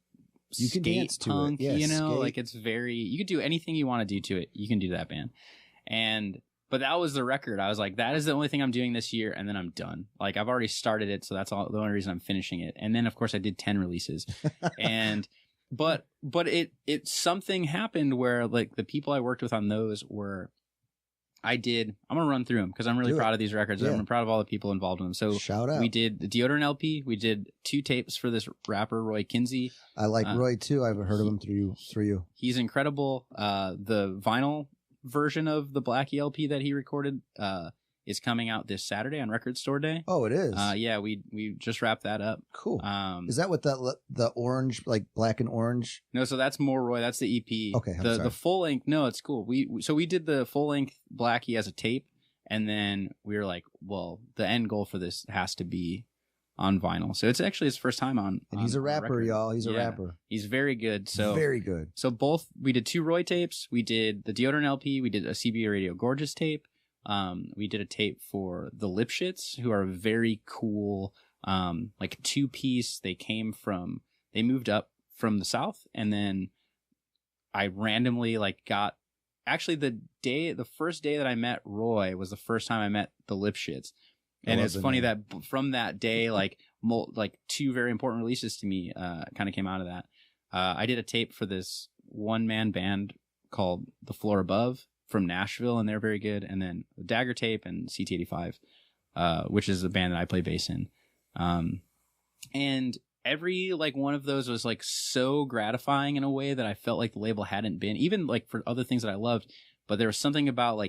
you can dance punk, to it. Yeah, skate. Like it's very, you could do anything you want to do to it. You can do that band. But that was the record. I was like, that is the only thing I'm doing this year, and then I'm done. Like, I've already started it, so that's the only reason I'm finishing it. And then, of course, I did 10 releases. But something happened where, like, the people I worked with on those were, I'm going to run through them because I'm really proud of these records. Yeah. I'm proud of all the people involved in them. So shout out. We did the Deodorant LP. We did 2 tapes for this rapper, Roy Kinsey. I like Roy, too. I've heard of him through you. He's incredible. The vinyl version of the Blackie LP that he recorded is coming out this Saturday on Record Store Day. Oh, it is. Yeah, we just wrapped that up. Cool. Is that what the orange, like black and orange? No, so that's more Roy. That's the EP. Okay, I'm sorry. The full length. No, it's cool. We did the full length Blackie as a tape, and then we were like, well, the end goal for this has to be on vinyl. So it's actually his first time on. And he's a rapper, y'all. He's a rapper. He's very good. So very good. So we did 2 Roy tapes. We did the Deodorant LP. We did a CB Radio Gorgeous tape. We did a tape for the Lipschitz, who are very cool, like 2-piece. They moved up from the South, and then I randomly actually the first day that I met Roy was the first time I met the Lipschitz. And it's funny that from that day, like 2 very important releases to me, kind of came out of that. I did a tape for this one-man band called The Floor Above from Nashville, and they're very good. And then the Dagger tape and CT85, which is the band that I play bass in. And every one of those was so gratifying in a way that I felt like the label hadn't been, even for other things that I loved. But there was something about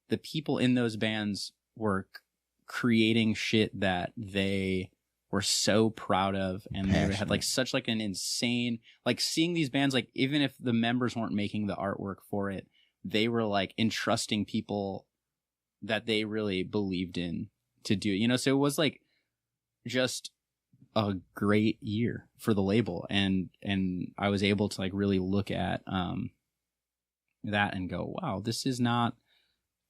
the people in those bands were creating shit that they were so proud of, and they had such an insane, seeing these bands, even if the members weren't making the artwork for it, they were entrusting people that they really believed in to do, so it was just a great year for the label, and I was able to really look at that and go, wow, this is not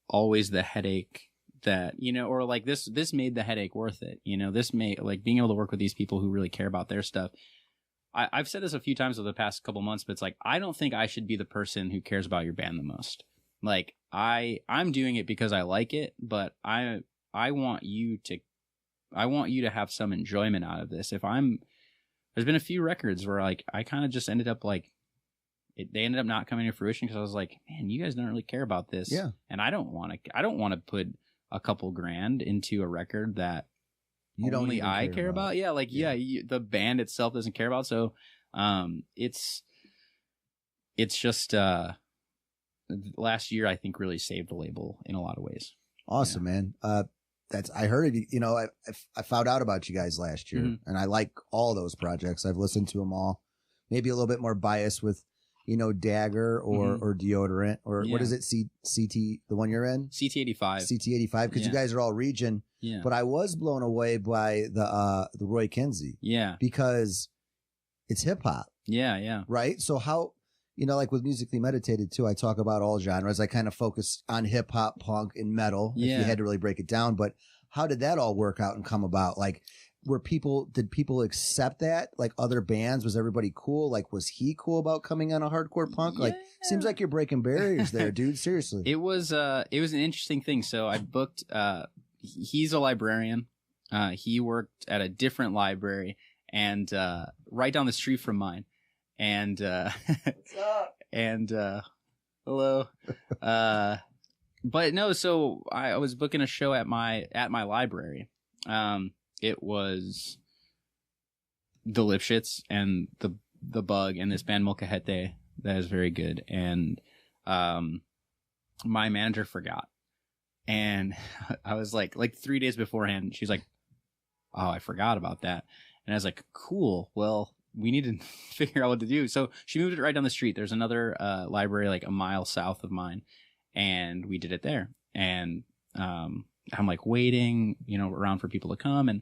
always the headache that, or this made the headache worth it. This made being able to work with these people who really care about their stuff. I've said this a few times over the past couple months, but it's I don't think I should be the person who cares about your band the most. I'm doing it because I like it, but I want you to have some enjoyment out of this. There's been a few records where I kind of just ended up they ended up not coming to fruition because I was man, you guys don't really care about this. Yeah. And I don't want to put a couple grand into a record that only I care about. Yeah. The band itself doesn't care about. So, it's just, last year, I think really saved the label in a lot of ways. Awesome, man. I heard of you. I found out about you guys last year, and I like all those projects. I've listened to them all. Maybe a little bit more biased with, Dagger or Deodorant or what is it? CT, the one you're in? CT85. CT85, because you guys are all region. Yeah. But I was blown away by the Roy Kinsey. Yeah. Because it's hip hop. Yeah, yeah. Right? So how, with Musically Meditated too, I talk about all genres. I kind of focus on hip hop, punk, and metal, if you had to really break it down. But how did that all work out and come about? Did people accept that? Other bands, was everybody cool? Was he cool about coming on a hardcore punk? Seems like you're breaking barriers there, dude. Seriously. It was an interesting thing. So I booked, he's a librarian. He worked at a different library and, right down the street from mine. And, what's up? And, hello. But no, so I was booking a show at my library. It was the Lipschitz and the Bug and this band Molcajete that is very good. And my manager forgot. And I was like 3 days beforehand, she's like, oh, I forgot about that. And I was like, cool. Well, we need to figure out what to do. So she moved it right down the street. There's another library a mile south of mine. And we did it there. And I'm waiting, around for people to come. And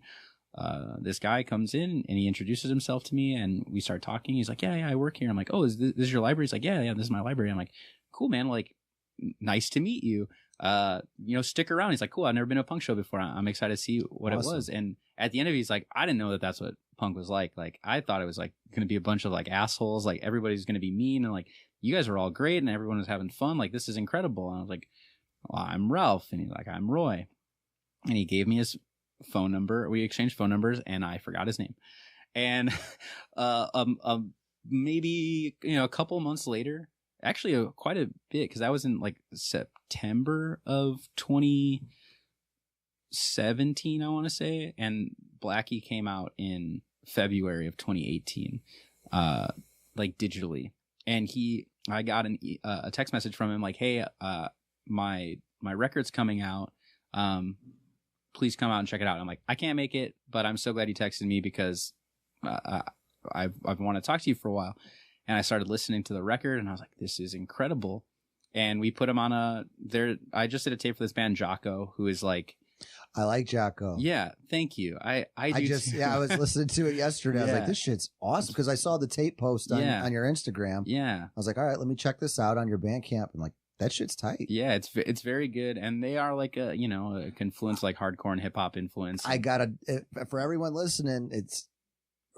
this guy comes in and he introduces himself to me and we start talking. He's like, yeah, I work here. I'm like, oh, is this your library? He's like, yeah, this is my library. I'm like, cool, man. Nice to meet you. Stick around. He's like, cool. I've never been to a punk show before. I'm excited to see what it was. And at the end of it, he's like, I didn't know that that's what punk was like. I thought it was going to be a bunch of assholes. Everybody's going to be mean. And you guys are all great. And everyone was having fun. This is incredible. And I was like, well, I'm Ralph. And he's like, I'm Roy. And he gave me his phone number. We exchanged phone numbers and I forgot his name. And, maybe, a couple months later, actually quite a bit, because that was in September of 2017, I want to say. And Blackie came out in February of 2018, digitally. And I got a text message from him hey, my record's coming out. Please come out and check it out. I'm like, I can't make it, but I'm so glad you texted me because I've wanted to talk to you for a while. And I started listening to the record and I was like, this is incredible. And we put him on I just did a tape for this band Jocko, who is I like Jocko. Yeah, thank you. I do just, too. I was listening to it yesterday. I was like, this shit's awesome. Because I saw the tape post on your Instagram. Yeah. I was like, all right, let me check this out on your Bandcamp. And like, that shit's tight. Yeah, it's very good. And they are like a confluence, like hardcore and hip hop influence. For everyone listening,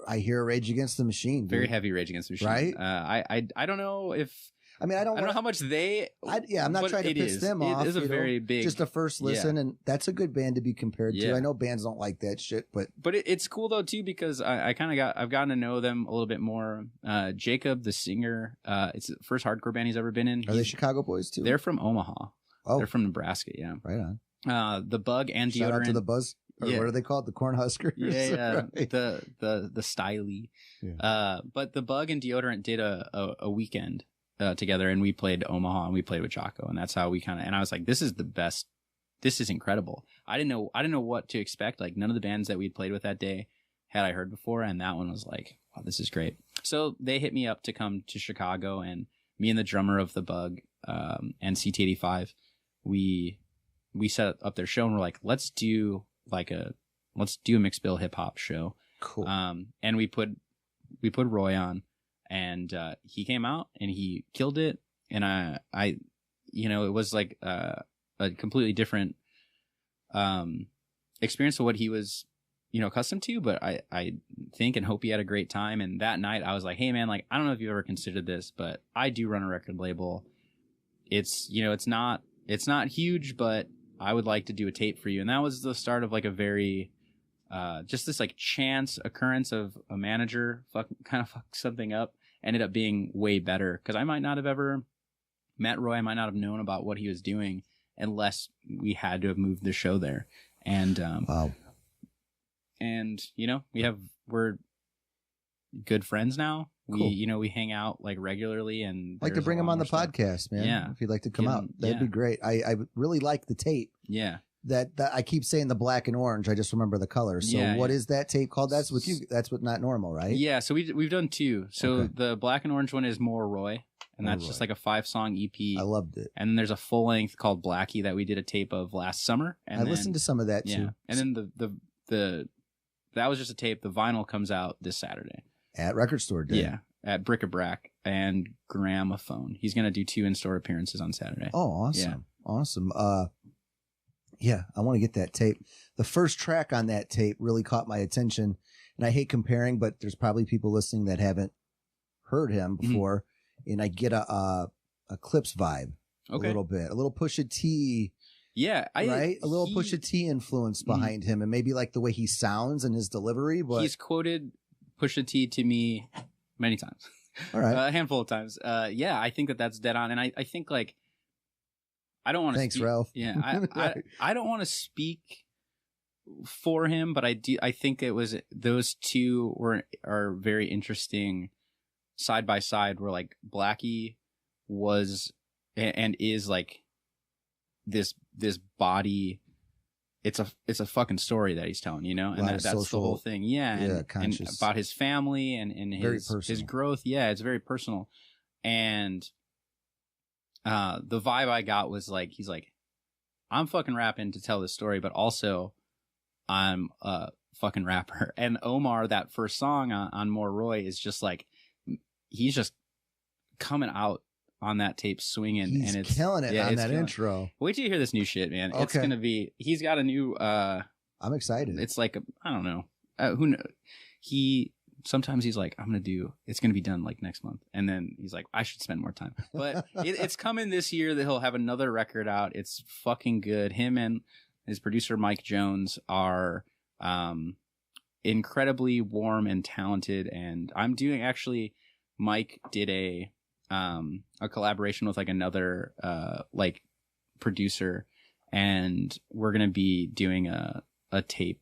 I hear Rage Against the Machine. Dude. Very heavy Rage Against the Machine. Right? I don't know if... I mean, I don't know how much they... I'm not trying to piss them off. It is a very big... Just a first listen, and that's a good band to be compared to. I know bands don't like that shit, but... But it's cool, though, too, because I've gotten to know them a little bit more. Jacob, the singer, it's the first hardcore band he's ever been in. Are they Chicago boys, too? They're from Omaha. Oh. They're from Nebraska, yeah. Right on. The Bug and Deodorant... Shout out to the Buzz. Or what are they called? The Cornhuskers? Yeah. Right. The Styly. Yeah. But the Bug and Deodorant did a weekend together, and we played Omaha, and we played with Jocko, and that's how we kind of. And I was like, "This is the best. This is incredible." I didn't know what to expect. Like none of the bands that we'd played with that day had I heard before, and that one was like, "Wow, this is great." So they hit me up to come to Chicago, and me and the drummer of the Bug and CT85, we set up their show, and we're like, "Let's do a mixed bill hip hop show." Cool. And we put Roy on. And he came out and he killed it, and I it was like a completely different experience of what he was accustomed to. But I think and hope he had a great time. And that night I was like, hey man, like I don't know if you've ever considered this, but I do run a record label. It's it's not huge, but I would like to do a tape for you. And that was the start of like a very just this like chance occurrence of a manager kind of fucked something up, ended up being way better, because I might not have ever met Roy. I might not have known about what he was doing unless we had to have moved the show there. And wow. And we're good friends now. Cool. We hang out like regularly, and I'd like to bring him on the podcast, man. Yeah, if you'd like to come out, that'd be great. I really like the tape. Yeah. That I keep saying the black and orange. I just remember the color. So what is that tape called? That's with you. That's what Not Normal, right? Yeah. So we've done two. So the black and orange one is More Roy, and that's just like a 5-song EP. I loved it. And then there's a full length called Blackie that we did a tape of last summer. And I listened to some of that too. Yeah. And then the that was just a tape. The vinyl comes out this Saturday at Record Store Day. Yeah, at Bric-a-Brac and Gramophone. He's gonna do 2 in-store appearances on Saturday. Oh, awesome! Yeah. Awesome. Yeah, I want to get that tape. The first track on that tape really caught my attention, and I hate comparing, but there's probably people listening that haven't heard him before, and I get a Clips vibe a little bit, a little Pusha T. Yeah, right, a little Pusha T influence behind him, and maybe like the way he sounds and his delivery. But he's quoted Pusha T to me many times. All right, a handful of times. Yeah, I think that's dead on, and I think like. I don't want to. Thanks, Ralph. Yeah, I don't want to speak for him, but I do. I think it was those two are very interesting side by side. Where like Blackie was and is like this body. It's a fucking story that he's telling, and that's the whole thing. Yeah, and about his family and his growth. Yeah, it's very personal, and. The vibe I got was like, he's like, I'm fucking rapping to tell this story, but also I'm a fucking rapper. And Omar, that first song on More Roy is just like, he's just coming out on that tape swinging. He's and it's killing it on that intro. Wait till you hear this new shit, man. It's going to be, he's got a new, I'm excited. It's like, I don't know. Who knows? Sometimes he's like, it's going to be done like next month. And then he's like, I should spend more time. But it's coming this year that he'll have another record out. It's fucking good. Him and his producer, Mike Jones, are incredibly warm and talented. And I'm doing Mike did a collaboration with like another like producer. And we're going to be doing a tape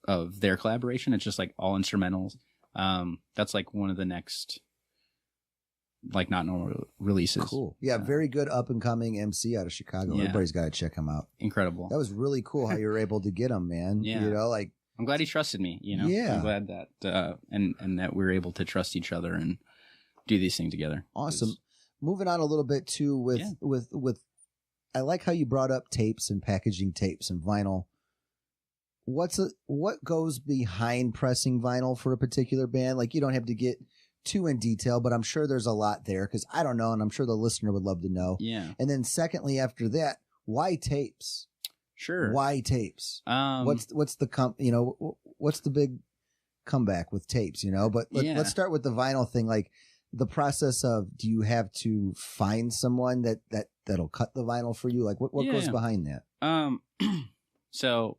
of their collaboration. It's just like all instrumentals. That's like one of the next like Not Normal releases. Cool. Yeah, very good up and coming MC out of Chicago. Yeah. Everybody's got to check him out. Incredible. That was really cool how you were able to get him, man. Yeah. Like I'm glad he trusted me, Yeah. I'm glad that and that we were able to trust each other and do these things together. Awesome. Moving on a little bit too with I like how you brought up tapes and packaging tapes and vinyl. what goes behind pressing vinyl for a particular band? Like, you don't have to get too in detail, but I'm sure there's a lot there because I don't know, and I'm sure the listener would love to know. Yeah. And then secondly, after that, why tapes? Sure. Why tapes? What's the big comeback with tapes? But let's start with the vinyl thing. Like the process of, do you have to find someone that'll cut the vinyl for you? Like what goes behind that? So,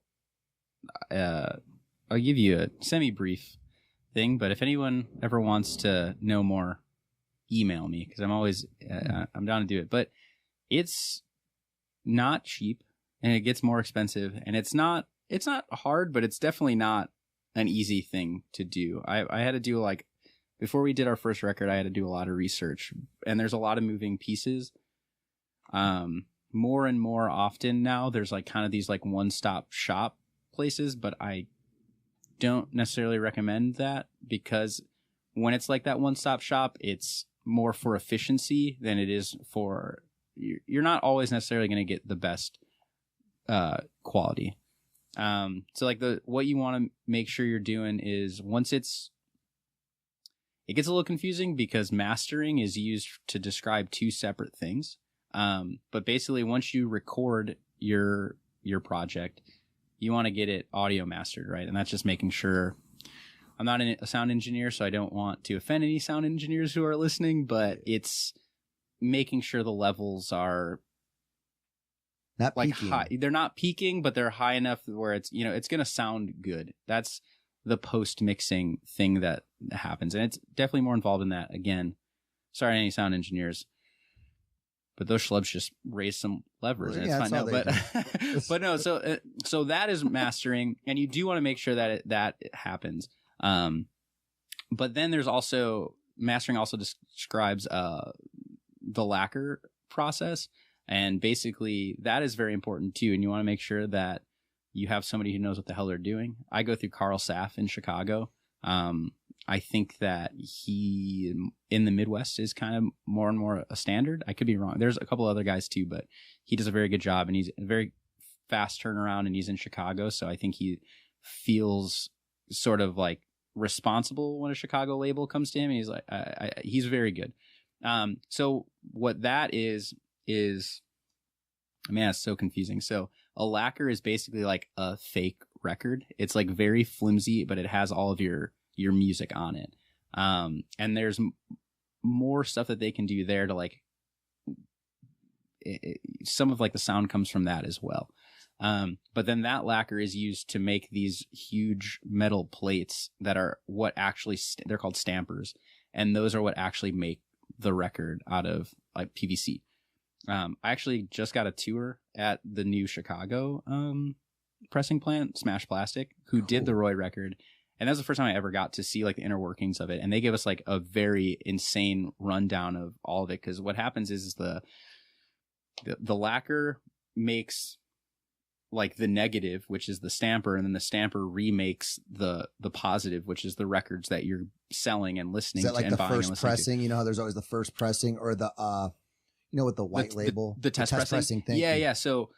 I'll give you a semi-brief thing, but if anyone ever wants to know more, email me because I'm always I'm down to do it. But it's not cheap, and it gets more expensive, and it's not hard, but it's definitely not an easy thing to do. I had to do, like, before we did our first record, I had to do a lot of research, and there's a lot of moving pieces. More and more often now, there's like kind of these like one-stop shop places, but I don't necessarily recommend that because when it's like that one-stop shop, it's more for efficiency than it is for, you're not always necessarily going to get the best quality. So like what you want to make sure you're doing is it gets a little confusing because mastering is used to describe two separate things. But basically once you record your project, you want to get it audio mastered, right? And that's just making sure. I'm not a sound engineer, so I don't want to offend any sound engineers who are listening, but it's making sure the levels are not like peaking. high. They're not peaking, but they're high enough where it's, it's going to sound good. That's the post mixing thing that happens. And it's definitely more involved in that. Again, sorry, any sound engineers, but those schlubs just raise some levers, and it's fine. No, but no. So that is mastering, and you do want to make sure that it happens. But then there's also mastering. Also describes the lacquer process, and basically that is very important too. And you want to make sure that you have somebody who knows what the hell they're doing. I go through Carl Saff in Chicago. I think that he in the Midwest is kind of more and more a standard. I could be wrong. There's a couple other guys too, but he does a very good job, and he's a very fast turnaround, and he's in Chicago. So I think he feels sort of like responsible when a Chicago label comes to him. And he's like, he's very good. So what that is, man, it's so confusing. So a lacquer is basically like a fake record. It's like very flimsy, but it has all of your music on it. And there's more stuff that they can do there to like, some of like the sound comes from that as well. But then that lacquer is used to make these huge metal plates that are what actually, they're called stampers. And those are what actually make the record out of like PVC. I actually just got a tour at the new Chicago pressing plant, Smash Plastic, who did the Roy record. And that was the first time I ever got to see like the inner workings of it. And they gave us like a very insane rundown of all of it. Because what happens is the lacquer makes like the negative, which is the stamper, and then the stamper remakes the positive, which is the records that you're selling and listening to. Is that like the first pressing? You know how there's always the first pressing, or the with the white label, the test pressing thing. Yeah. So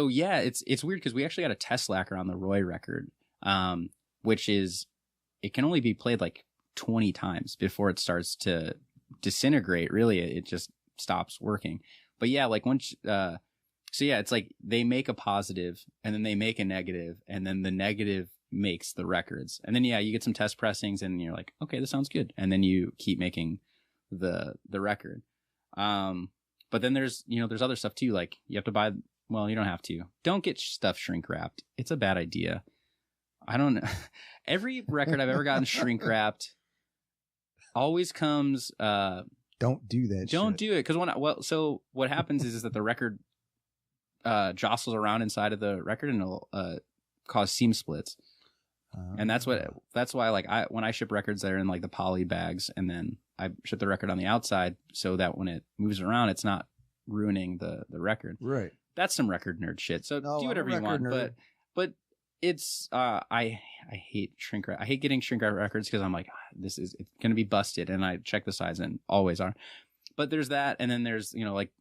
yeah, it's weird because we actually got a test lacquer on the Roy record, which is, it can only be played like 20 times before it starts to disintegrate. Really, it just stops working. But yeah, like once, so yeah, it's like they make a positive and then they make a negative, and then the negative makes the records. And then, yeah, you get some test pressings and you're like, okay, this sounds good. And then you keep making the record. But then there's other stuff too. Like you have to buy, well, you don't have to. Don't get stuff shrink wrapped. It's a bad idea. I don't know. Every record I've ever gotten shrink wrapped always comes, don't do that. Don't do it. Because so what happens is that the record jostles around inside of the record, and it'll cause seam splits. And that's why like when I ship records, they're in like the poly bags, and then I ship the record on the outside so that when it moves around, it's not ruining the record. Right. That's some record nerd shit. So do whatever you want. Nerd. But it's I hate shrink wrap. I hate getting shrink wrap records because I'm like, it's going to be busted, and I check the size and always are. But there's that, and then there's like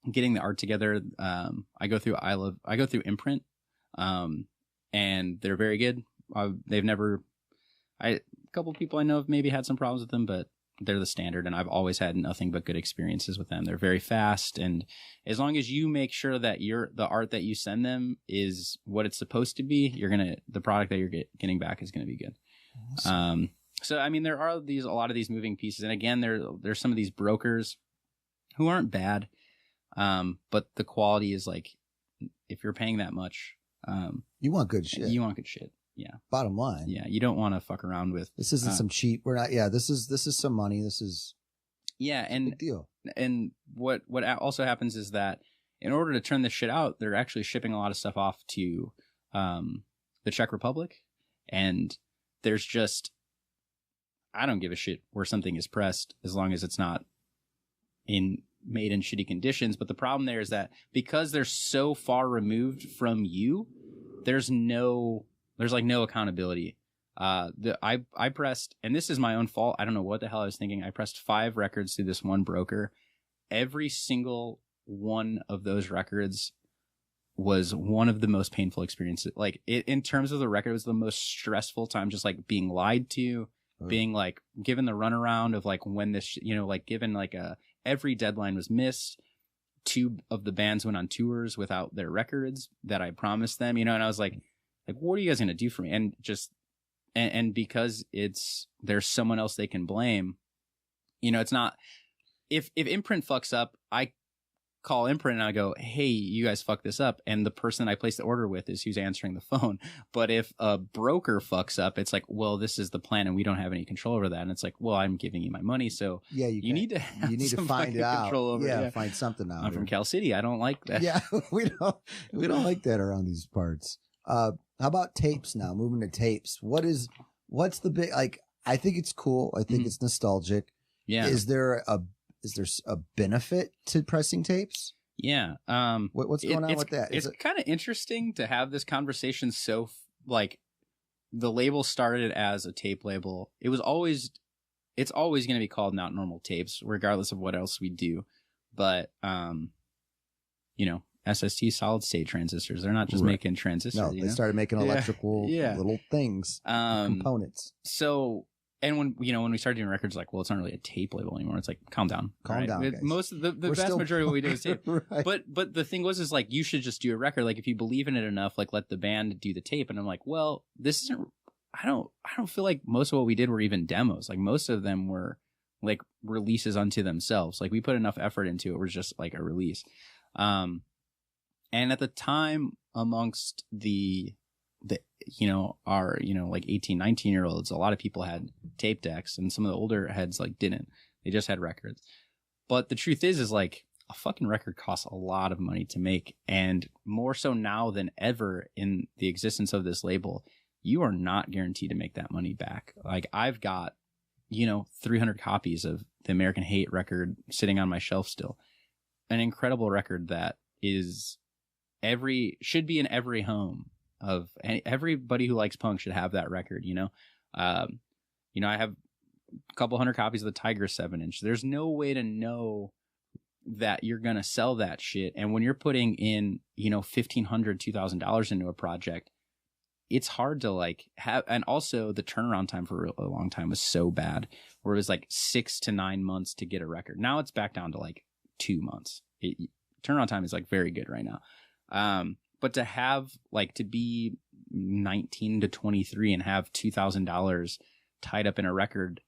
getting the art together. I go through Imprint. and they're very good. They've never, a couple people I know have maybe had some problems with them, but they're the standard, and I've always had nothing but good experiences with them. They're very fast, and as long as you make sure that the art that you send them is what it's supposed to be, the product that you're getting back is gonna be good. Awesome. So I mean, there are a lot of these moving pieces, and again, there's some of these brokers who aren't bad, but the quality is like, if you're paying that much, you want good shit. You want good shit. Yeah. Bottom line. Yeah. You don't want to fuck around with. This isn't some cheap. We're not. Yeah. This is some money. This is. Yeah. And big deal. And what also happens is that in order to turn this shit out, they're actually shipping a lot of stuff off to the Czech Republic, and there's just, I don't give a shit where something is pressed as long as it's not made in shitty conditions. But the problem there is that because they're so far removed from you, there's like no accountability. I pressed, and this is my own fault. I don't know what the hell I was thinking. I pressed 5 records through this one broker. Every single one of those records was one of the most painful experiences. Like in terms of the record, it was the most stressful time, just like being lied to, being like given the runaround of like when this, like given like every deadline was missed. 2 of the bands went on tours without their records that I promised them, and I was like, what are you guys going to do for me? And just, and because there's someone else they can blame, it's not, if Imprint fucks up, I call Imprint and I go, hey, you guys fucked this up. And the person I placed the order with is who's answering the phone. But if a broker fucks up, it's like, well, this is the plan and we don't have any control over that. And it's like, well, I'm giving you my money. So yeah, you need to find it out. Over, yeah, find something out. I'm from Cal City. I don't like that. Yeah, we don't like that around these parts. How about tapes now? Moving to tapes. What's the big, like, I think it's cool. I think it's nostalgic. Yeah. Is there a benefit to pressing tapes? Yeah. What's going on with that? It's kind of interesting to have this conversation. So like the label started as a tape label. It's always going to be called Not Normal Tapes, regardless of what else we do. But, SST solid state transistors. They're not just making transistors. No, they started making electrical little things, components. So, and when we started doing records, like, well, it's not really a tape label anymore. It's like, calm down, calm down. Guys. Most of the vast majority of what we do is tape. Right. But the thing is like, you should just do a record. Like, if you believe in it enough, like, let the band do the tape. And I'm like, well, this isn't. I don't feel like most of what we did were even demos. Like, most of them were like releases unto themselves. Like, we put enough effort into it. It was just like a release. And at the time, amongst our like 18, 19-year-olds, a lot of people had tape decks, and some of the older heads like didn't. They just had records. But the truth is like, a fucking record costs a lot of money to make, and more so now than ever in the existence of this label, you are not guaranteed to make that money back. Like, I've got 300 copies of the American Hate record sitting on my shelf still. An incredible record that should be in every home of everybody who likes punk should have that record. I have a couple hundred copies of the Tiger 7-inch. There's no way to know that you're going to sell that shit. And when you're putting in, $1,500, $2,000 into a project, it's hard to like have, and also the turnaround time for a long time was so bad, where it was like 6 to 9 months to get a record. Now it's back down to like 2 months. Turnaround time is like very good right now. But to have like to be 19 to 23 and have $2,000 tied up in a record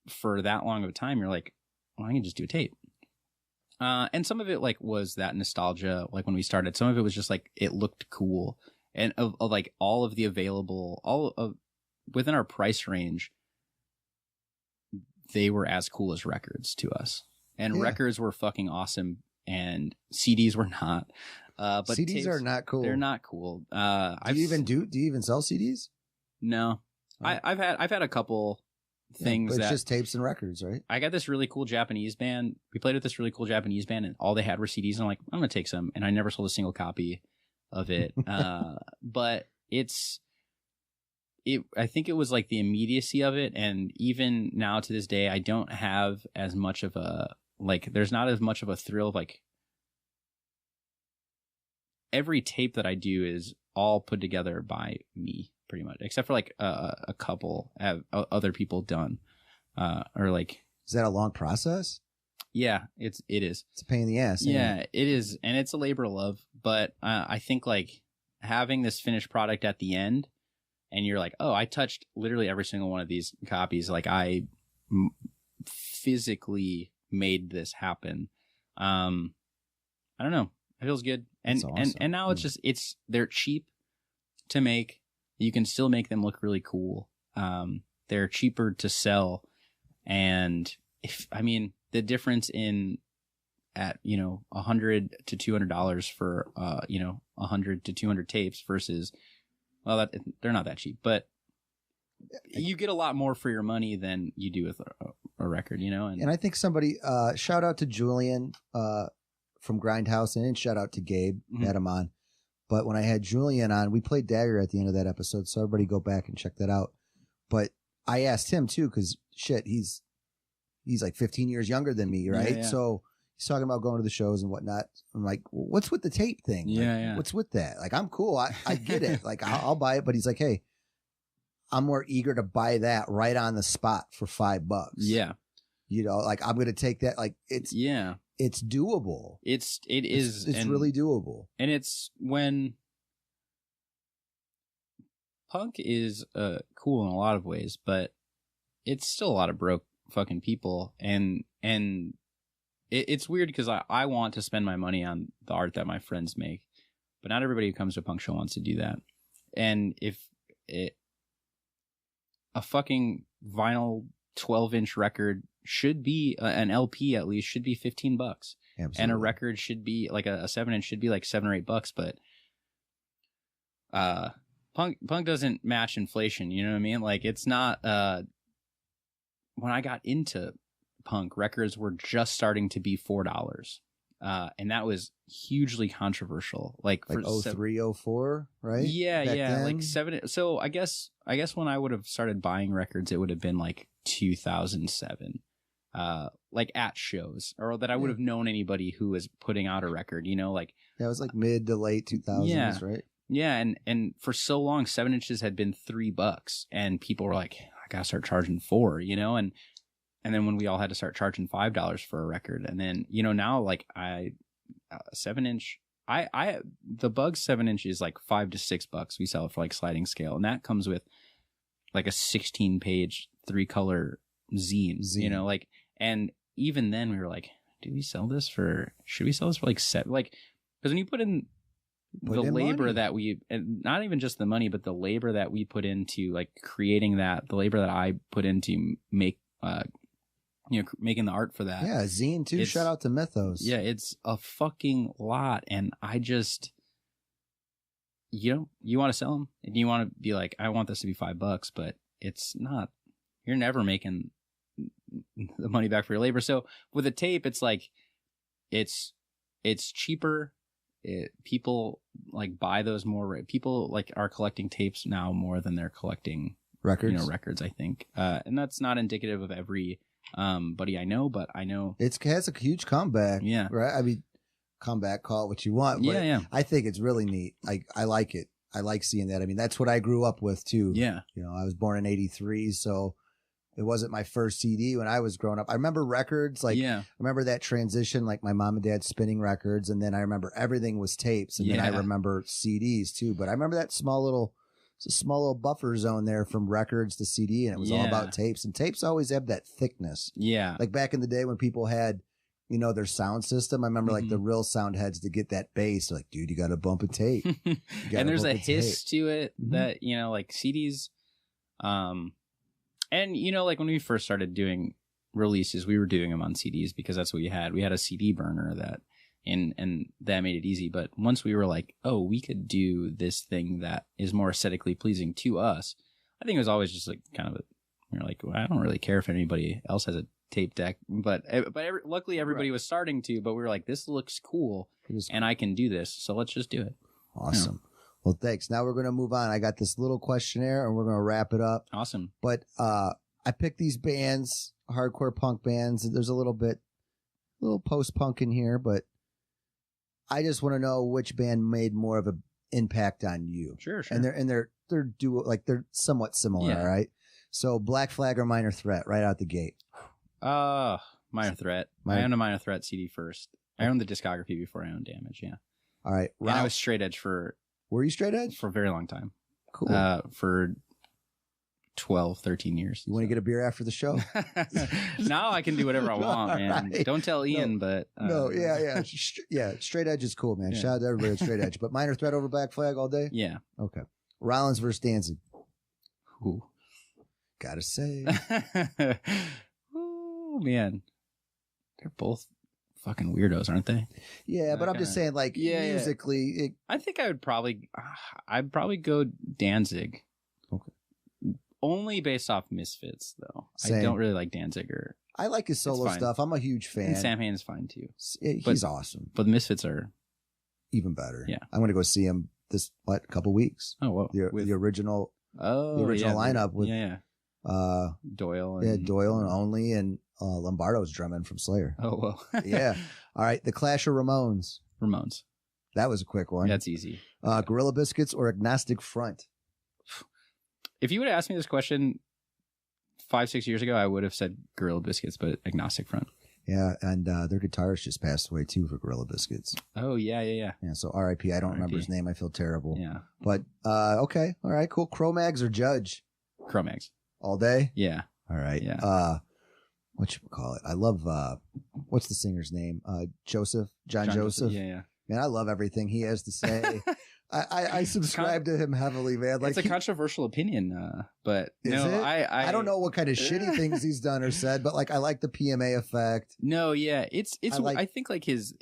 for that long of a time, you're like, well, I can just do a tape. And some of it like was that nostalgia, like when we started. Some of it was just like it looked cool, and of like all of the available, all of within our price range, they were as cool as records to us. And records were fucking awesome, and CDs were not. But CDs tapes are not cool. They're not cool. Do you even sell CDs? No, oh. I've had a couple things but it's just tapes and records, right? I got this really cool Japanese band. We played with this really cool Japanese band, and all they had were CDs. And I'm like, I'm gonna take some, and I never sold a single copy of it. But I think it was like the immediacy of it, and even now to this day, I don't have as much of a like. There's not as much of a thrill of like. Every tape that I do is all put together by me, pretty much, except for like a couple have other people done, or like. Is that a long process? Yeah, it is. It's a pain in the ass. Yeah, it is, and it's a labor of love. But I think like having this finished product at the end, and you're like, oh, I touched literally every single one of these copies. Like I physically made this happen. I don't know. It feels good, and awesome. and now it's just they're cheap to make. You can still make them look really cool. They're cheaper to sell, and the difference at $100 to $200 for 100 to 200 tapes versus, well, they're not that cheap, but you get a lot more for your money than you do with a record, And I think somebody shout out to Julian from Grindhouse, and shout out to Gabe, had him on. But when I had Julian on, we played Dagger at the end of that episode, so everybody go back and check that out. But I asked him too, because shit, he's like 15 years younger than me, right? Yeah. So he's talking about going to the shows and whatnot. I'm like, well, what's with the tape thing? Yeah. What's with that? Like, I'm cool. I get it. Like, I'll buy it. But he's like, hey, I'm more eager to buy that right on the spot for $5. Yeah. Like, I'm going to take that. Like, it's doable. It's really doable. And it's when punk is cool in a lot of ways, but it's still a lot of broke fucking people, and it's weird because I want to spend my money on the art that my friends make, but not everybody who comes to a punk show wants to do that. And if a fucking vinyl 12-inch record should be an LP, at least should be $15. Absolutely. And a record should be like a 7-inch should be like $7 or $8, but punk doesn't match inflation, you know what I mean? Like, it's not when I got into punk, records were just starting to be $4. And that was hugely controversial. Like for 03, 04, right? Yeah, Back yeah. then? Like 7. So I guess when I would have started buying records, it would have been like 2007. Like at shows, or that I would have known anybody who was putting out a record, like. Yeah, it was like mid to late 2000s, right? Yeah, and for so long, 7 inches had been $3, and people were like, I gotta start charging $4, and then when we all had to start charging $5 for a record, and then now like 7-inch, the Bug 7-inch is like $5 to $6. We sell it for like sliding scale, and that comes with like a 16-page 3-color zine, like, and even then we were like, should we sell this for like 7? Like, because when you put in the labor money that and not even just the money, but the labor that we put into like creating that, the labor that I put into making the art for that. Yeah, zine too. Shout out to Mythos. Yeah, it's a fucking lot, and I just, you want to sell them, and you want to be like, I want this to be $5, but it's not. You're never making the money back for your labor. So with a tape, it's like, it's cheaper. People like buy those more. People like are collecting tapes now more than they're collecting records. I think, and that's not indicative of every buddy I know, but I know it has a huge comeback. Yeah, right. I mean, comeback, call it what you want. But yeah. I think it's really neat. I like it. I like seeing that. I mean, that's what I grew up with too. Yeah, I was born in '83, so it wasn't my first CD when I was growing up. I remember records, like, I remember that transition, like my mom and dad spinning records, and then I remember everything was tapes, and then I remember CDs too. But I remember that small little buffer zone there from records to CD, and it was all about tapes. And tapes always have that thickness. Yeah, like back in the day when people had, their sound system. I remember like the real sound heads to get that bass. Like, dude, you got to bump a tape, and there's a hiss to it that like CDs. And, like when we first started doing releases, we were doing them on CDs because that's what we had. We had a CD burner and that made it easy. But once we were like, oh, we could do this thing that is more aesthetically pleasing to us, I think it was always just like kind of we were like, well, I don't really care if anybody else has a tape deck. But luckily everybody was starting to, but we were like, this looks cool and I can do this. So let's just do it. Awesome. Well, thanks. Now we're going to move on. I got this little questionnaire and we're going to wrap it up. Awesome. But I picked these bands, hardcore punk bands. There's a little post-punk in here, but I just want to know which band made more of impact on you. Sure. And they're they're somewhat similar, Yeah. right? So Black Flag or Minor Threat right out the gate. Minor Threat. I owned a Minor Threat CD first. I owned the discography before I owned Damage. Yeah. All right. And I was straight edge Were you straight edge? for a very long time. Cool. For 12, 13 years. You want to get a beer after the show? Now I can do whatever I want, man. Right. Don't tell Ian, but No, yeah. Yeah, straight edge is cool, man. Yeah. Shout out to everybody at straight edge. But Minor Threat over Black Flag all day? Yeah. Okay. Rollins versus Danzig. Ooh. Gotta say. Oh man, they're both fucking weirdos, aren't they? Yeah, but I'm just saying, like, Yeah. musically, I think I'd probably go Danzig. Okay. Only based off Misfits, though. Same. I don't really like Danzig or. I like his solo fine. stuff. I'm a huge fan. And Sam Hain's fine too. He's awesome. But the Misfits are. Even better. Yeah. I'm going to go see him couple weeks. Oh, well. The original yeah, lineup with Doyle. And, Doyle and Only and Lombardo's drumming from Slayer. Oh, well. Yeah. All right. The Clash of Ramones. Ramones. That was a quick one. That's easy. Gorilla Biscuits or Agnostic Front? If you would have asked me this question 5-6 years ago, I would have said Gorilla Biscuits, but Agnostic Front. Yeah, and their guitarist just passed away too for Gorilla Biscuits. Oh, yeah. Yeah, so R.I.P. I don't remember his name. I feel terrible. Yeah. But, okay. All right, cool. Cro-Mags or Judge? Cro-Mags. All day? Yeah. All right. Yeah. Whatchamacallit? I love, what's the singer's name? John Joseph. Yeah. Man, I love everything he has to say. I subscribe to him heavily, man. Like, it's a controversial opinion, but is no, it? I don't know what kind of shitty things he's done or said, but like I like the PMA effect. No, yeah, it's. I think like his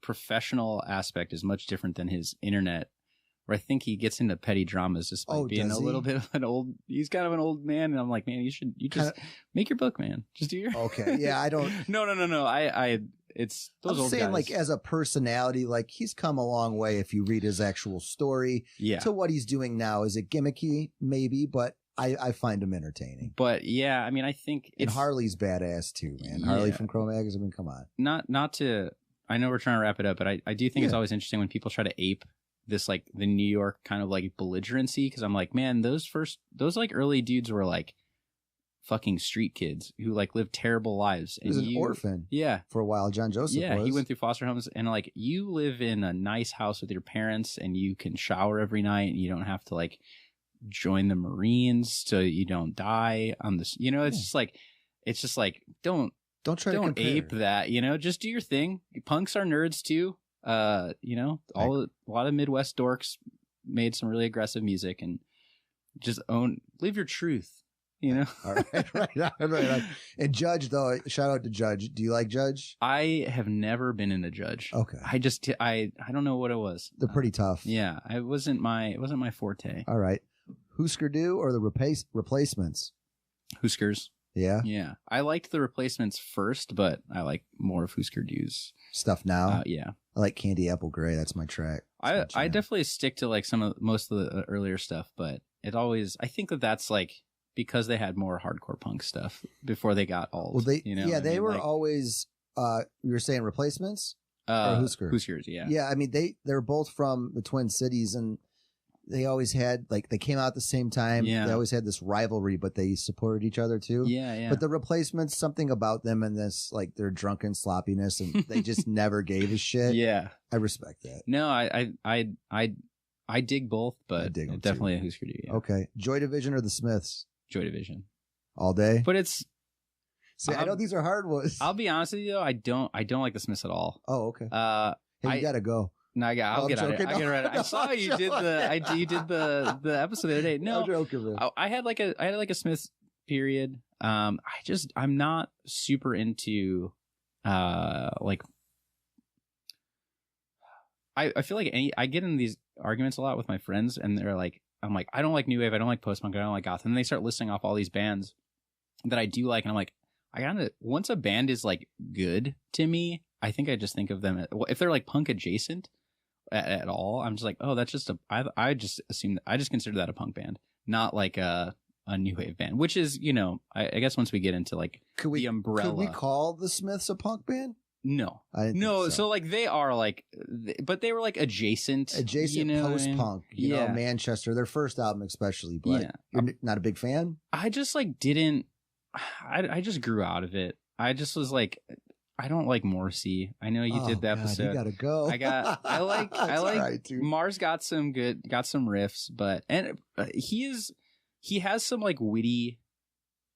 professional aspect is much different than his internet, where I think he gets into petty dramas just by being a little bit of an old. He's kind of an old man, and I'm like, man, you just make your book, man. Just do your. Okay, yeah, I don't. No. It's those I'm old saying, guys. like, as a personality, like, he's come a long way if you read his actual story. Yeah. To what he's doing now. Is it gimmicky? Maybe, but I find him entertaining. But yeah, I mean, I think and Harley's badass too, man. Harley from Cro-Mags. I mean, come on. Not to. I know we're trying to wrap it up, but I do think it's always interesting when people try to ape this, like, the New York kind of like belligerency, because I'm like, man, those like early dudes were like fucking street kids who like lived terrible lives. He was an orphan. Yeah. For a while, John Joseph was. He went through foster homes, and like, you live in a nice house with your parents, and you can shower every night, and you don't have to like join the Marines so you don't die on this. It's just like don't ape that. Just do your thing. Punks are nerds too. A lot of Midwest dorks made some really aggressive music, and just live your truth. All right. And Judge, though, shout out to Judge. Do you like Judge? I have never been in a Judge. Okay. I don't know what it was. They're pretty tough. Yeah, it wasn't my forte. All right. Husker Du or the Replacements? Huskers. Yeah. Yeah. I liked the Replacements first, but I like more of Husker Du's stuff now. Yeah. I like Candy Apple Gray. That's my track. I definitely stick to like most of the earlier stuff, but I think that's like, because they had more hardcore punk stuff before they got old. Well, they were always. You were saying Replacements or Huskers, yeah. Yeah, I mean they're both from the Twin Cities, and they always had they came out at the same time. Yeah. They always had this rivalry, but they supported each other too. Yeah. But the Replacements, something about them and this like their drunken sloppiness, and they just never gave a shit. Yeah, I respect that. No, I dig both, but definitely a Husker Du. Yeah. Okay, Joy Division or the Smiths? Joy Division. All day? But it's... See, I know these are hard ones. I'll be honest with you, though. I don't like the Smiths at all. Oh, okay. Hey, you gotta go. No, I'll get out of it. I'll get right. I saw you did the episode the other day. No, I'm joking, man. I had like a Smiths period. I'm not super into like... I feel like I get in these arguments a lot with my friends, and they're like, I'm like, I don't like new wave, I don't like post punk, I don't like goth, and then they start listing off all these bands that I do like, and I'm like, once a band is like good to me, I think I just think of them if they're like punk adjacent at all, I'm just like, oh, that's just I just assume that I just consider that a punk band, not like a new wave band, which is I guess once we get into like the umbrella. Could we call the Smiths a punk band? No, I didn't no. think So like they are like, but they were like adjacent post punk. You know, Yeah. Manchester, their first album especially. But Yeah. you're not a big fan. I just like didn't. I just grew out of it. I just was like, I don't like Morrissey. I know you did the God, episode. you gotta go. I like It's all right, dude. Mars got some riffs, but he has some like witty.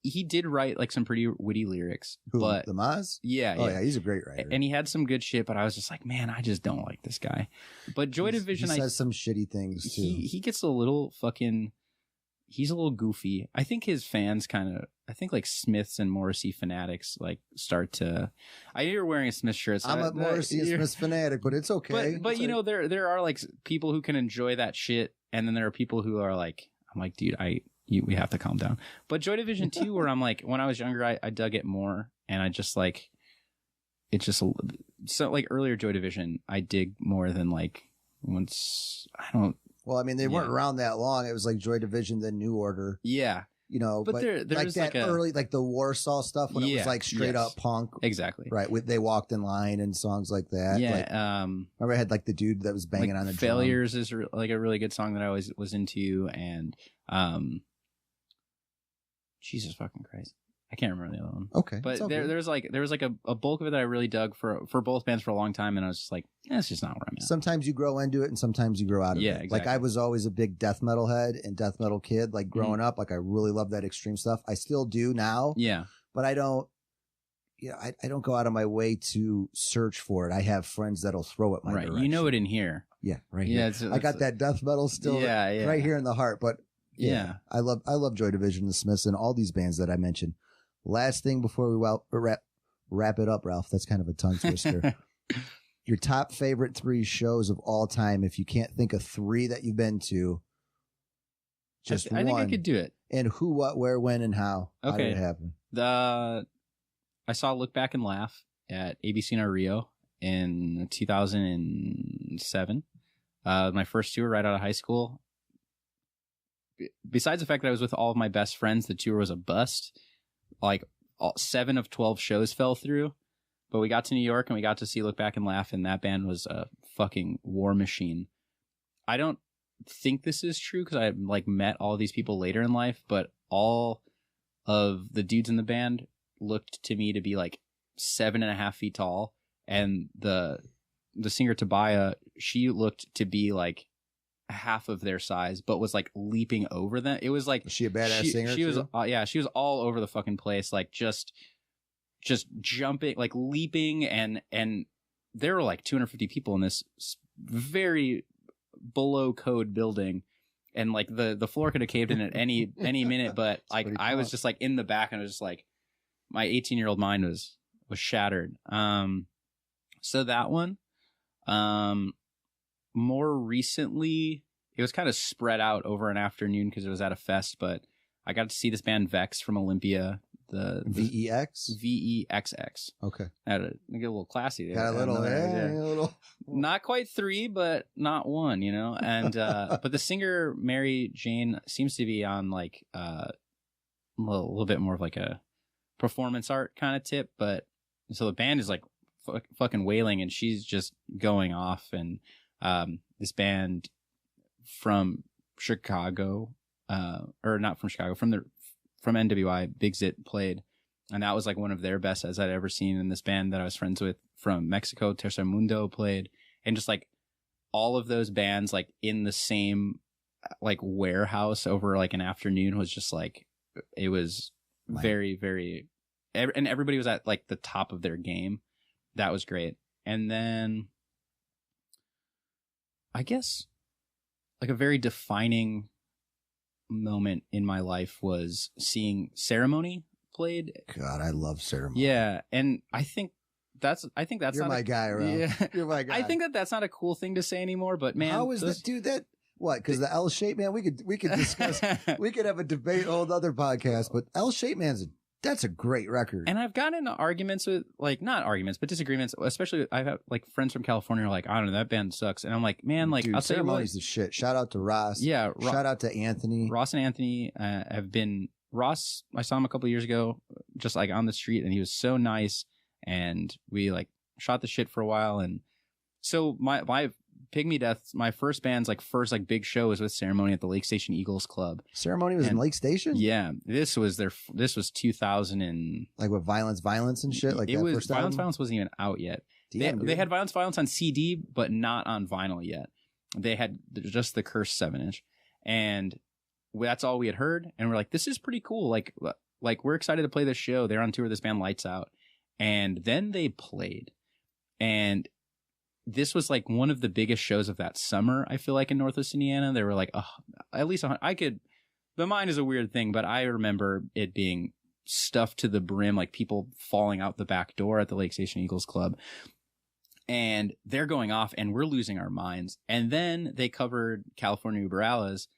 He did write like some pretty witty lyrics, Who, but the Maz? yeah, Oh yeah, he's a great writer. and he had some good shit. But I was just like, man, I just don't like this guy. But Joy Division, he says some shitty things too. he gets a little fucking. He's a little goofy. I think his fans kind of. I think like Smiths and Morrissey fanatics like start to. I know you're wearing a Smith shirt. So I'm a Morrissey and Smith fanatic, but it's okay. But you know there are like people who can enjoy that shit, and then there are people who are like, I'm like, dude, we have to calm down. But Joy Division 2, where I'm like, when I was younger, I dug it more, and I just like, it's just so like earlier Joy Division, I dig more than like once I don't. Well, I mean, they weren't around that long. It was like Joy Division, then New Order. Yeah. You know, but there's like that early, like the Warsaw stuff when it was like straight up punk. Exactly. Right. They Walked in Line and songs like that. Yeah. Like, remember I had like the dude that was banging like on the Failures drum. is like a really good song that I always was into. And Jesus fucking Christ. I can't remember the other one. Okay. But there was like a bulk of it that I really dug for both bands for a long time, and I was just like, it's just not where I'm at. Sometimes you grow into it and sometimes you grow out of it. Exactly. Like I was always a big death metal head and death metal kid, like growing up. Like I really love that extreme stuff. I still do now. Yeah. But I don't I don't go out of my way to search for it. I have friends that'll throw it my direction. You know it in here. Yeah, right here. Yeah, I got that death metal still right here in the heart. But yeah. I love Joy Division, the Smiths, and all these bands that I mentioned. Last thing before we wrap it up, Ralph. That's kind of a tongue twister. Your top favorite 3 shows of all time. If you can't think of 3 that you've been to, just one. I think I could do it. And who, what, where, when, and how. Okay. How did it happen? I saw Look Back and Laugh at ABC in Rio in 2007. My first tour right out of high school. Besides the fact that I was with all of my best friends, the tour was a bust. Like 7 of 12 shows fell through, but we got to New York and we got to see Look Back and Laugh, and that band was a fucking war machine. I don't think this is true because I like met all these people later in life, but all of the dudes in the band looked to me to be like 7.5 feet tall, and the singer Tabaya, she looked to be like half of their size, but was like leaping over them. It was like, was she a badass singer? She was, she was all over the fucking place, like just jumping, like leaping, and there were like 250 people in this very below code building, and like the floor could have caved in at any minute, but like I was just like in the back, and I was just like, my 18-year-old mind was shattered. So that one. More recently, it was kind of spread out over an afternoon because it was at a fest, but I got to see this band Vex from Olympia. The VEX? VEXX. Okay. Had to get a little classy there. Got a little. Not quite 3, but not 1, you know? And, but the singer, Mary Jane, seems to be on like, a little bit more of like a performance art kind of tip, but so the band is like fucking wailing, and she's just going off, and, this band from Chicago, or not from Chicago, from NWI, Big Zit played, and that was like one of their best sets I'd ever seen. And this band that I was friends with from Mexico, Tercer Mundo, played, and just like all of those bands like in the same like warehouse over like an afternoon was just like, it was very, very, and everybody was at like the top of their game. That was great. And then I guess like a very defining moment in my life was seeing Ceremony played. God, I love Ceremony. Yeah, and I think that's You're my guy, Ralph. Yeah. You're my guy. I think that's not a cool thing to say anymore, but man, how is that, dude? That what? Because the L shape, man. We could discuss. We could have a debate, whole other podcast. But L shape, that's a great record. And I've gotten into arguments with, like, not arguments, but disagreements. Especially, I've had like friends from California who are like, I don't know, that band sucks. And I'm like, man, like, dude, I'll tell you what. Ceremony's the shit. Shout out to Ross. Yeah. Shout out to Anthony. Ross and Anthony have been. Ross, I saw him a couple of years ago, just like on the street, and he was so nice. And we like shot the shit for a while. And so my Pygmy Death, my first band's like first like big show was with Ceremony at the Lake Station Eagles Club. Ceremony was in Lake Station? Yeah. This was 2000 and like with Violence and shit? Like it that was first Violence album? wasn't even out yet. Damn, they had Violence on CD, but not on vinyl yet. They had just the Cursed 7-inch. And that's all we had heard. And we're like, this is pretty cool. Like we're excited to play this show. They're on tour with this band Lights Out. And then they played. And this was like one of the biggest shows of that summer, I feel like, in Northwest Indiana. They were like, oh, at least the mind is a weird thing, but I remember it being stuffed to the brim, like people falling out the back door at the Lake Station Eagles Club. And they're going off and we're losing our minds. And then they covered California Uberalas.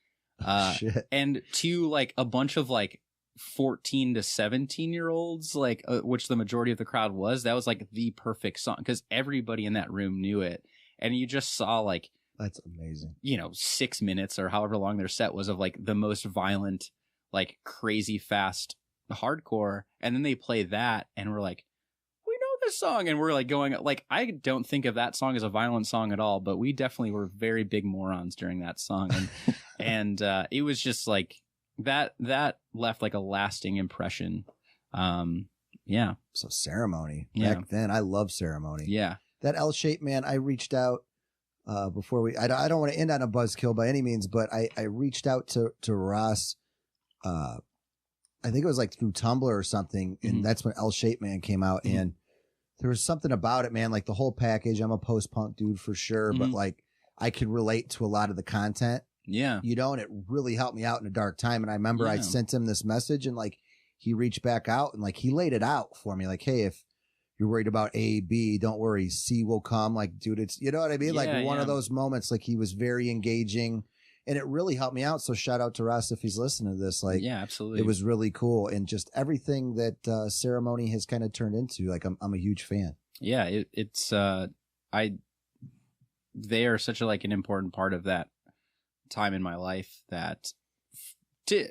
And to like a bunch of like 14 to 17-year-olds, like which the majority of the crowd was, that was like the perfect song because everybody in that room knew it. And you just saw like, that's amazing, 6 minutes or however long their set was of like the most violent, like crazy fast hardcore. And then they play that and we're like, we know this song. And we're like going like, I don't think of that song as a violent song at all, but we definitely were very big morons during that song. And and it was just like that left like a lasting impression. Yeah. So Ceremony back then, I love Ceremony. Yeah. That L-Shape, man, I reached out before I don't want to end on a buzzkill by any means, but I reached out to Ross. I think it was like through Tumblr or something. And that's when L-Shape Man came out. And there was something about it, man, like the whole package. I'm a post-punk dude for sure, but like I could relate to a lot of the content. Yeah. And it really helped me out in a dark time. And I remember I sent him this message and like he reached back out and like he laid it out for me. Like, hey, if you're worried about A, B, don't worry. C will come. Like, dude, it's, you know what I mean? Like one of those moments, like he was very engaging and it really helped me out. So shout out to Russ if he's listening to this. Like, yeah, absolutely. It was really cool. And just everything that Ceremony has kind of turned into, like, I'm a huge fan. Yeah. They are such an important part of that time in my life that we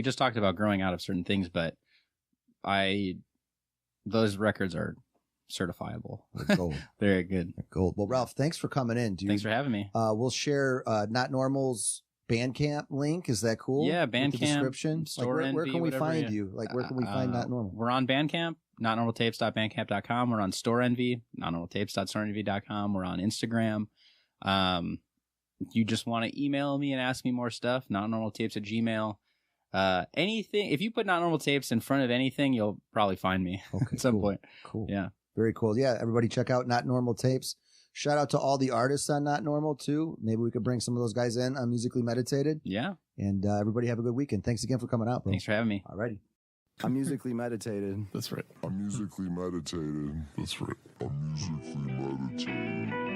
just talked about growing out of certain things, but those records are certifiable. They're gold. Very good. They're gold. Well, Ralph, thanks for coming in, dude. Thanks for having me. We'll share Not Normal's Bandcamp link. Is that cool? Yeah, Bandcamp, the description. Store like, where can we find you? Like, where can we find Not Normal? We're on Bandcamp, notnormaltapes.bandcamp.com. We're on Store Envy, notnormaltapes.storeenvy.com. We're on Instagram. You just want to email me and ask me more stuff, notnormaltapes@gmail.com. Anything, if you put Not Normal Tapes in front of anything, you'll probably find me at some point. Cool. Yeah. Very cool. Yeah. Everybody check out Not Normal Tapes. Shout out to all the artists on Not Normal too. Maybe we could bring some of those guys in on Musically Meditated. Yeah. And everybody have a good weekend. Thanks again for coming out, bro. Thanks for having me. Alrighty. I'm Musically Meditated. That's right. I'm musically meditated. That's right. I'm musically meditated.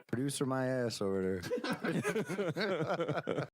Producer my ass over there.